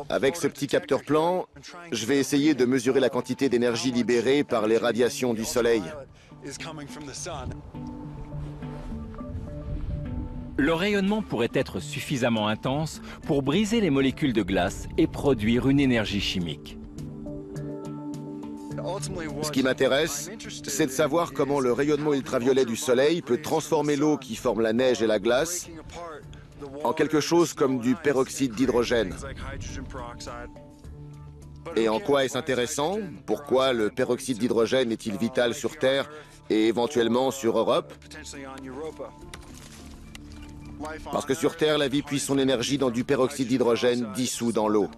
Avec ce petit capteur plan, je vais essayer de mesurer la quantité d'énergie libérée par les radiations du soleil. Le rayonnement pourrait être suffisamment intense pour briser les molécules de glace et produire une énergie chimique. Ce qui m'intéresse, c'est de savoir comment le rayonnement ultraviolet du soleil peut transformer l'eau qui forme la neige et la glace en quelque chose comme du peroxyde d'hydrogène. Et en quoi est-ce intéressant? Pourquoi le peroxyde d'hydrogène est-il vital sur Terre et éventuellement sur Europe? Parce que sur Terre, la vie puise son énergie dans du peroxyde d'hydrogène dissous dans l'eau.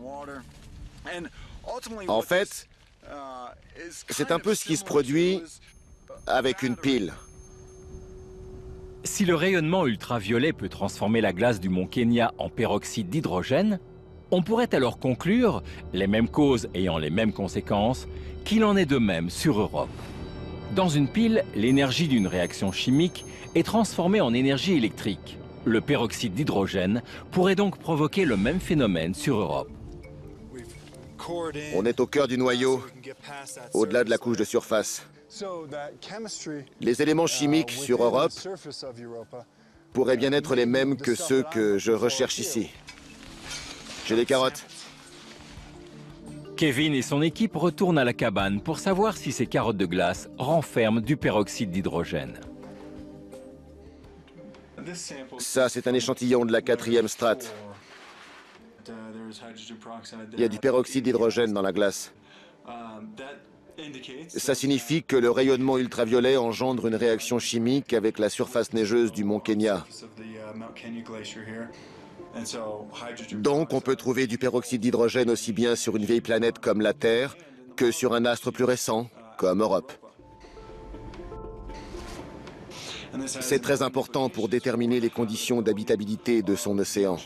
En fait, c'est un peu ce qui se produit avec une pile. Si le rayonnement ultraviolet peut transformer la glace du mont Kenya en peroxyde d'hydrogène, on pourrait alors conclure, les mêmes causes ayant les mêmes conséquences, qu'il en est de même sur Europe. Dans une pile, l'énergie d'une réaction chimique est transformée en énergie électrique. Le peroxyde d'hydrogène pourrait donc provoquer le même phénomène sur Europe. On est au cœur du noyau, au-delà de la couche de surface. Les éléments chimiques sur Europe pourraient bien être les mêmes que ceux que je recherche ici. J'ai des carottes. Kevin et son équipe retournent à la cabane pour savoir si ces carottes de glace renferment du peroxyde d'hydrogène. Ça, c'est un échantillon de la 4e strate. Il y a du peroxyde d'hydrogène dans la glace. Ça signifie que le rayonnement ultraviolet engendre une réaction chimique avec la surface neigeuse du mont Kenya. Donc, on peut trouver du peroxyde d'hydrogène aussi bien sur une vieille planète comme la Terre que sur un astre plus récent, comme Europe. C'est très important pour déterminer les conditions d'habitabilité de son océan.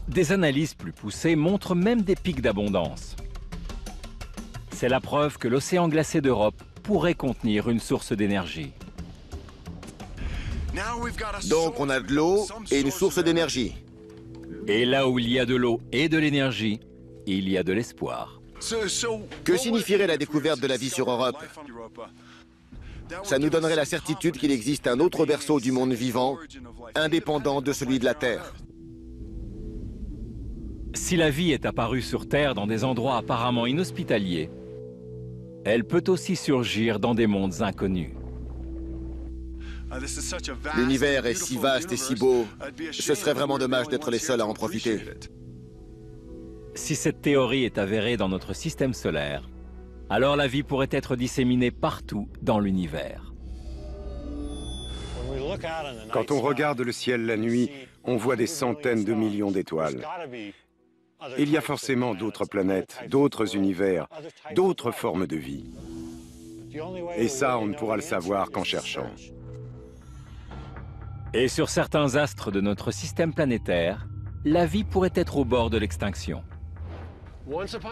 Des analyses plus poussées montrent même des pics d'abondance. C'est la preuve que l'océan glacé d'Europe pourrait contenir une source d'énergie. Donc on a de l'eau et une source d'énergie. Et là où il y a de l'eau et de l'énergie, il y a de l'espoir. Que signifierait la découverte de la vie sur Europe? Ça nous donnerait la certitude qu'il existe un autre berceau du monde vivant, indépendant de celui de la Terre. Si la vie est apparue sur Terre dans des endroits apparemment inhospitaliers, elle peut aussi surgir dans des mondes inconnus. L'univers est si vaste et si beau, ce serait vraiment dommage d'être les seuls à en profiter. Si cette théorie est avérée dans notre système solaire, alors la vie pourrait être disséminée partout dans l'univers. Quand on regarde le ciel la nuit, on voit des centaines de millions d'étoiles. Il y a forcément d'autres planètes, d'autres univers, d'autres formes de vie. Et ça, on ne pourra le savoir qu'en cherchant. Et sur certains astres de notre système planétaire, la vie pourrait être au bord de l'extinction.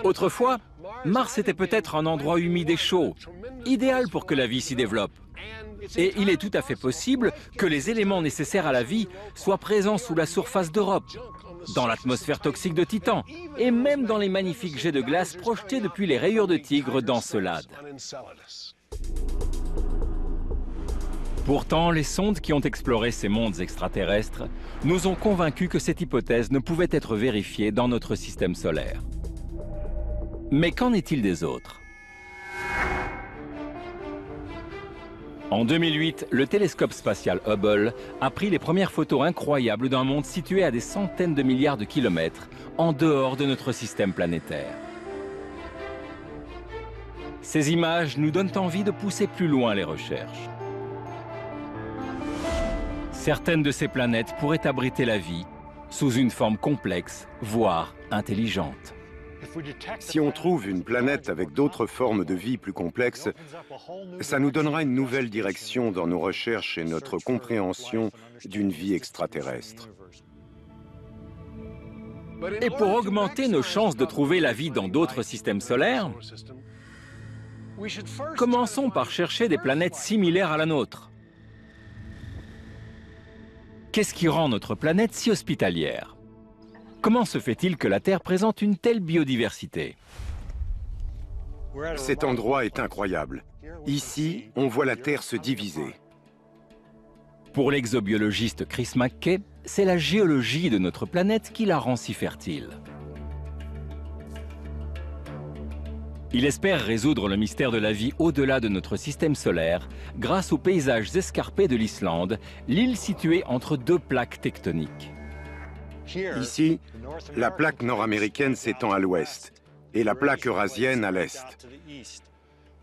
Autrefois, Mars était peut-être un endroit humide et chaud, idéal pour que la vie s'y développe. Et il est tout à fait possible que les éléments nécessaires à la vie soient présents sous la surface d'Europe, dans l'atmosphère toxique de Titan, et même dans les magnifiques jets de glace projetés depuis les rayures de tigre d'Encelade. Pourtant, les sondes qui ont exploré ces mondes extraterrestres nous ont convaincus que cette hypothèse ne pouvait être vérifiée dans notre système solaire. Mais qu'en est-il des autres? En 2008, le télescope spatial Hubble a pris les premières photos incroyables d'un monde situé à des centaines de milliards de kilomètres en dehors de notre système planétaire. Ces images nous donnent envie de pousser plus loin les recherches. Certaines de ces planètes pourraient abriter la vie sous une forme complexe, voire intelligente. Si on trouve une planète avec d'autres formes de vie plus complexes, ça nous donnera une nouvelle direction dans nos recherches et notre compréhension d'une vie extraterrestre. Et pour augmenter nos chances de trouver la vie dans d'autres systèmes solaires, commençons par chercher des planètes similaires à la nôtre. Qu'est-ce qui rend notre planète si hospitalière? Comment se fait-il que la Terre présente une telle biodiversité? Cet endroit est incroyable. Ici, on voit la Terre se diviser. Pour l'exobiologiste Chris McKay, c'est la géologie de notre planète qui la rend si fertile. Il espère résoudre le mystère de la vie au-delà de notre système solaire grâce aux paysages escarpés de l'Islande, l'île située entre deux plaques tectoniques. Ici, la plaque nord-américaine s'étend à l'ouest et la plaque eurasienne à l'est.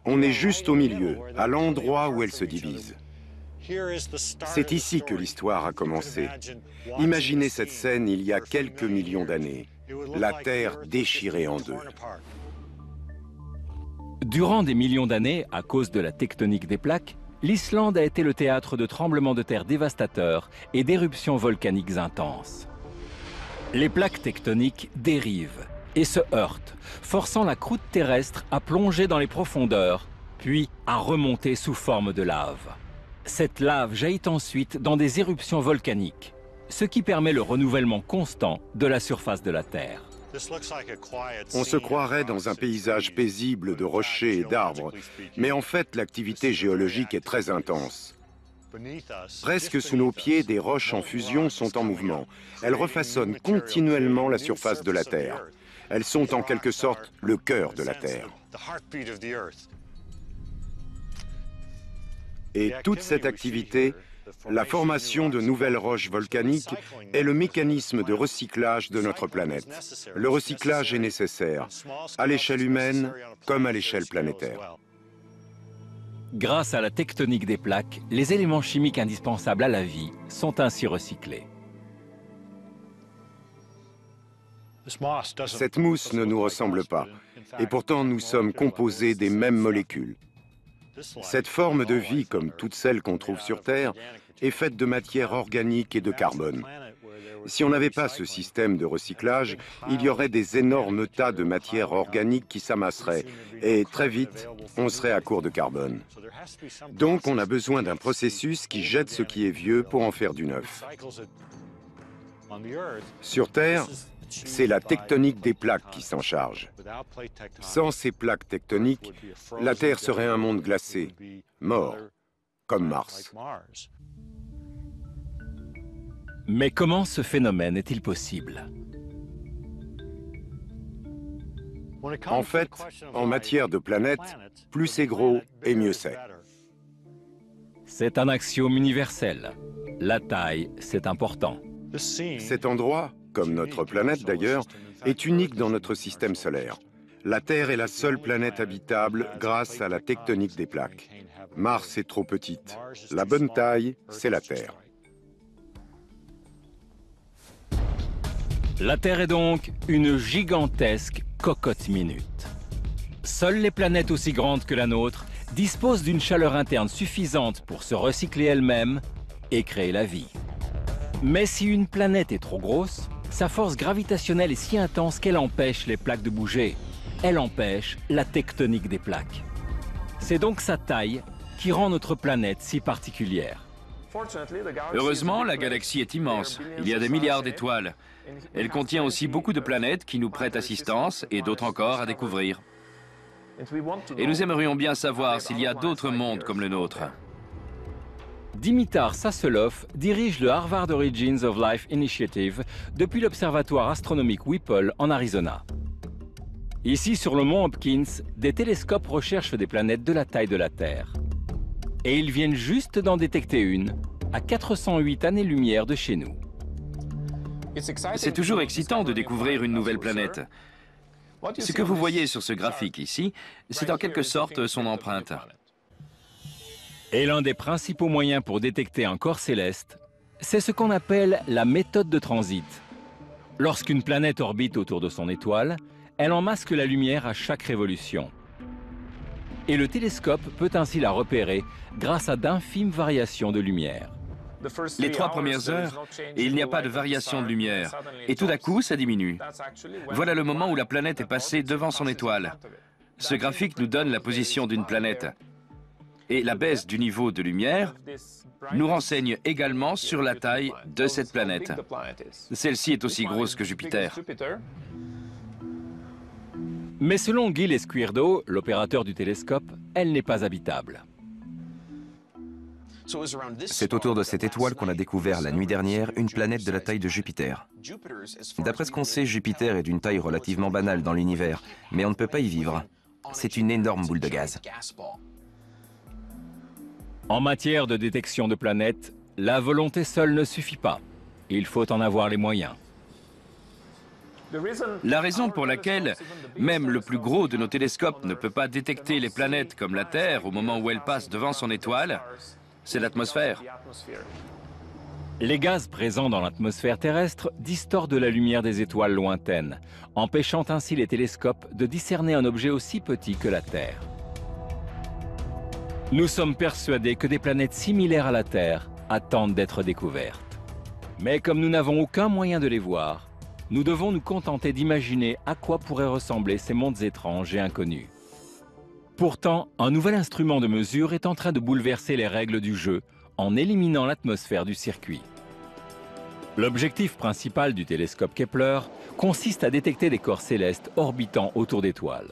On est juste au milieu, à l'endroit où elles se divisent. C'est ici que l'histoire a commencé. Imaginez cette scène il y a quelques millions d'années. La Terre déchirée en deux. Durant des millions d'années, à cause de la tectonique des plaques, l'Islande a été le théâtre de tremblements de terre dévastateurs et d'éruptions volcaniques intenses. Les plaques tectoniques dérivent et se heurtent, forçant la croûte terrestre à plonger dans les profondeurs, puis à remonter sous forme de lave. Cette lave jaillit ensuite dans des éruptions volcaniques, ce qui permet le renouvellement constant de la surface de la Terre. On se croirait dans un paysage paisible de rochers et d'arbres, mais en fait l'activité géologique est très intense. Presque sous nos pieds, des roches en fusion sont en mouvement. Elles refaçonnent continuellement la surface de la Terre. Elles sont en quelque sorte le cœur de la Terre. Et toute cette activité, la formation de nouvelles roches volcaniques, est le mécanisme de recyclage de notre planète. Le recyclage est nécessaire, à l'échelle humaine comme à l'échelle planétaire. Grâce à la tectonique des plaques, les éléments chimiques indispensables à la vie sont ainsi recyclés. Cette mousse ne nous ressemble pas, et pourtant nous sommes composés des mêmes molécules. Cette forme de vie, comme toutes celles qu'on trouve sur Terre, est faite de matière organique et de carbone. Si on n'avait pas ce système de recyclage, il y aurait des énormes tas de matière organique qui s'amasseraient, et très vite, on serait à court de carbone. Donc on a besoin d'un processus qui jette ce qui est vieux pour en faire du neuf. Sur Terre, c'est la tectonique des plaques qui s'en charge. Sans ces plaques tectoniques, la Terre serait un monde glacé, mort, comme Mars. Mais comment ce phénomène est-il possible? En fait, en matière de planète, plus c'est gros et mieux c'est. C'est un axiome universel. La taille, c'est important. Cet endroit, comme notre planète d'ailleurs, est unique dans notre système solaire. La Terre est la seule planète habitable grâce à la tectonique des plaques. Mars est trop petite. La bonne taille, c'est la Terre. La Terre est donc une gigantesque cocotte minute. Seules les planètes aussi grandes que la nôtre disposent d'une chaleur interne suffisante pour se recycler elles-mêmes et créer la vie. Mais si une planète est trop grosse, sa force gravitationnelle est si intense qu'elle empêche les plaques de bouger. Elle empêche la tectonique des plaques. C'est donc sa taille qui rend notre planète si particulière. Heureusement, la galaxie est immense. Il y a des milliards d'étoiles. Elle contient aussi beaucoup de planètes qui nous prêtent assistance et d'autres encore à découvrir. Et nous aimerions bien savoir s'il y a d'autres mondes comme le nôtre. Dimitar Sasselov dirige le Harvard Origins of Life Initiative depuis l'observatoire astronomique Whipple en Arizona. Ici, sur le mont Hopkins, des télescopes recherchent des planètes de la taille de la Terre. Et ils viennent juste d'en détecter une, à 408 années-lumière de chez nous. C'est toujours excitant de découvrir une nouvelle planète. Ce que vous voyez sur ce graphique ici, c'est en quelque sorte son empreinte. Et l'un des principaux moyens pour détecter un corps céleste, c'est ce qu'on appelle la méthode de transit. Lorsqu'une planète orbite autour de son étoile, elle en masque la lumière à chaque révolution. Et le télescope peut ainsi la repérer grâce à d'infimes variations de lumière. Les 3 premières heures, et il n'y a pas de variation de lumière. Et tout à coup, ça diminue. Voilà le moment où la planète est passée devant son étoile. Ce graphique nous donne la position d'une planète. Et la baisse du niveau de lumière nous renseigne également sur la taille de cette planète. Celle-ci est aussi grosse que Jupiter. Mais selon Gil Esquerdo, l'opérateur du télescope, elle n'est pas habitable. C'est autour de cette étoile qu'on a découvert la nuit dernière une planète de la taille de Jupiter. D'après ce qu'on sait, Jupiter est d'une taille relativement banale dans l'univers, mais on ne peut pas y vivre. C'est une énorme boule de gaz. En matière de détection de planètes, la volonté seule ne suffit pas. Il faut en avoir les moyens. La raison pour laquelle même le plus gros de nos télescopes ne peut pas détecter les planètes comme la Terre au moment où elle passe devant son étoile, c'est l'atmosphère. Les gaz présents dans l'atmosphère terrestre distordent la lumière des étoiles lointaines, empêchant ainsi les télescopes de discerner un objet aussi petit que la Terre. Nous sommes persuadés que des planètes similaires à la Terre attendent d'être découvertes. Mais comme nous n'avons aucun moyen de les voir, nous devons nous contenter d'imaginer à quoi pourraient ressembler ces mondes étranges et inconnus. Pourtant, un nouvel instrument de mesure est en train de bouleverser les règles du jeu en éliminant l'atmosphère du circuit. L'objectif principal du télescope Kepler consiste à détecter des corps célestes orbitant autour d'étoiles.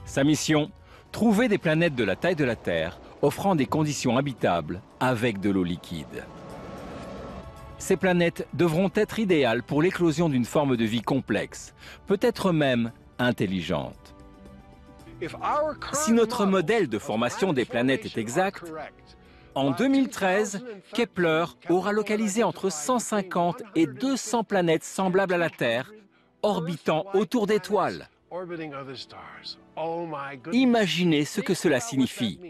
Sa mission, trouver des planètes de la taille de la Terre offrant des conditions habitables avec de l'eau liquide. Ces planètes devront être idéales pour l'éclosion d'une forme de vie complexe, peut-être même intelligente. Si notre modèle de formation des planètes est exact, en 2013, Kepler aura localisé entre 150 et 200 planètes semblables à la Terre, orbitant autour d'étoiles. Imaginez ce que cela signifie.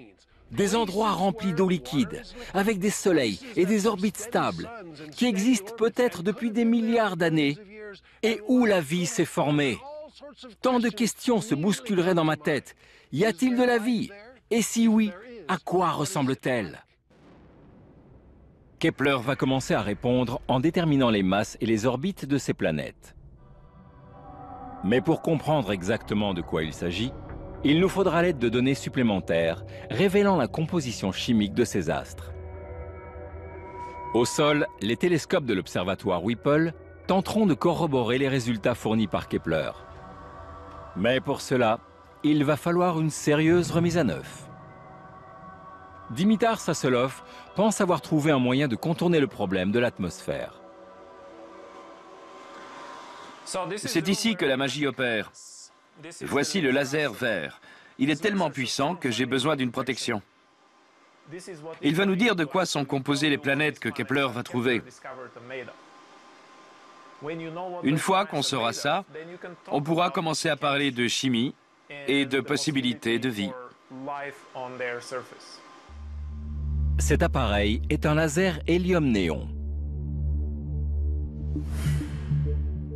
Des endroits remplis d'eau liquide, avec des soleils et des orbites stables, qui existent peut-être depuis des milliards d'années, et où la vie s'est formée. Tant de questions se bousculeraient dans ma tête. Y a-t-il de la vie? Et si oui, à quoi ressemble-t-elle? Kepler va commencer à répondre en déterminant les masses et les orbites de ces planètes. Mais pour comprendre exactement de quoi il s'agit, il nous faudra l'aide de données supplémentaires révélant la composition chimique de ces astres. Au sol, les télescopes de l'observatoire Whipple tenteront de corroborer les résultats fournis par Kepler. Mais pour cela, il va falloir une sérieuse remise à neuf. Dimitar Sassolov pense avoir trouvé un moyen de contourner le problème de l'atmosphère. C'est ici que la magie opère. Voici le laser vert. Il est tellement puissant que j'ai besoin d'une protection. Il va nous dire de quoi sont composées les planètes que Kepler va trouver. Une fois qu'on saura ça, on pourra commencer à parler de chimie et de possibilités de vie. Cet appareil est un laser hélium-néon.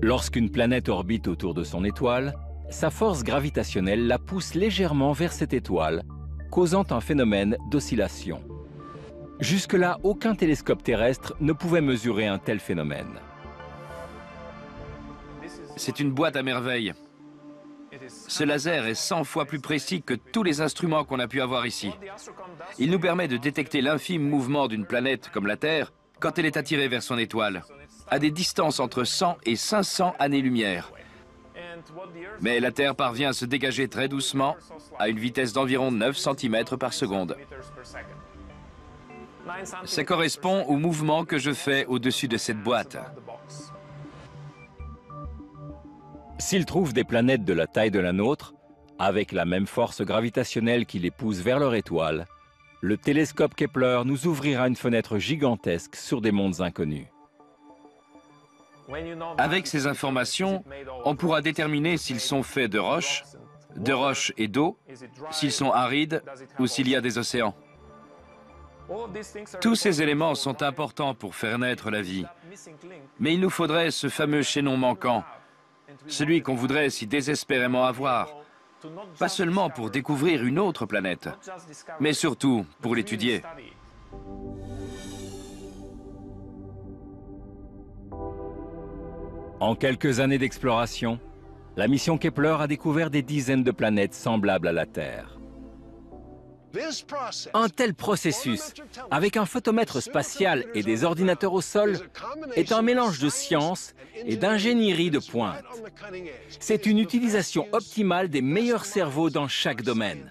Lorsqu'une planète orbite autour de son étoile, sa force gravitationnelle la pousse légèrement vers cette étoile, causant un phénomène d'oscillation. Jusque-là, aucun télescope terrestre ne pouvait mesurer un tel phénomène. C'est une boîte à merveilles. Ce laser est 100 fois plus précis que tous les instruments qu'on a pu avoir ici. Il nous permet de détecter l'infime mouvement d'une planète comme la Terre quand elle est attirée vers son étoile, à des distances entre 100 et 500 années-lumière. Mais la Terre parvient à se dégager très doucement, à une vitesse d'environ 9 cm par seconde. Ça correspond au mouvement que je fais au-dessus de cette boîte. S'ils trouvent des planètes de la taille de la nôtre, avec la même force gravitationnelle qui les pousse vers leur étoile, le télescope Kepler nous ouvrira une fenêtre gigantesque sur des mondes inconnus. Avec ces informations, on pourra déterminer s'ils sont faits de roches et d'eau, s'ils sont arides ou s'il y a des océans. Tous ces éléments sont importants pour faire naître la vie. Mais il nous faudrait ce fameux chaînon manquant, celui qu'on voudrait si désespérément avoir, pas seulement pour découvrir une autre planète, mais surtout pour l'étudier. En quelques années d'exploration, la mission Kepler a découvert des dizaines de planètes semblables à la Terre. Un tel processus, avec un photomètre spatial et des ordinateurs au sol, est un mélange de science et d'ingénierie de pointe. C'est une utilisation optimale des meilleurs cerveaux dans chaque domaine.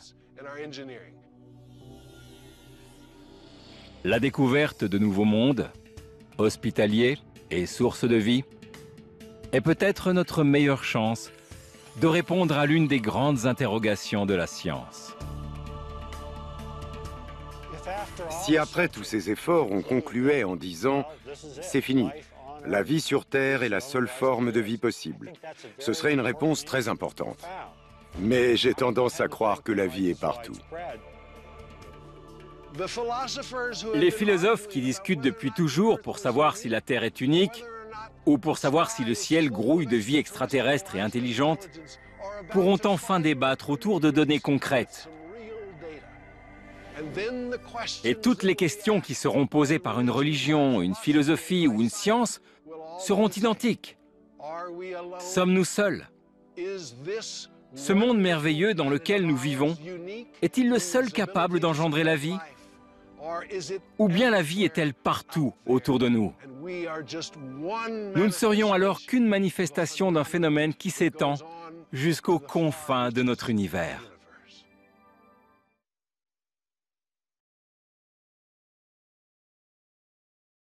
La découverte de nouveaux mondes, hospitaliers et sources de vie, est peut-être notre meilleure chance de répondre à l'une des grandes interrogations de la science. Si après tous ces efforts, on concluait en disant « c'est fini, la vie sur Terre est la seule forme de vie possible », ce serait une réponse très importante. Mais j'ai tendance à croire que la vie est partout. Les philosophes qui discutent depuis toujours pour savoir si la Terre est unique, ou pour savoir si le ciel grouille de vie extraterrestre et intelligente, pourront enfin débattre autour de données concrètes. Et toutes les questions qui seront posées par une religion, une philosophie ou une science seront identiques. Sommes-nous seuls? Ce monde merveilleux dans lequel nous vivons, est-il le seul capable d'engendrer la vie? Ou bien la vie est-elle partout autour de nous? Nous ne serions alors qu'une manifestation d'un phénomène qui s'étend jusqu'aux confins de notre univers.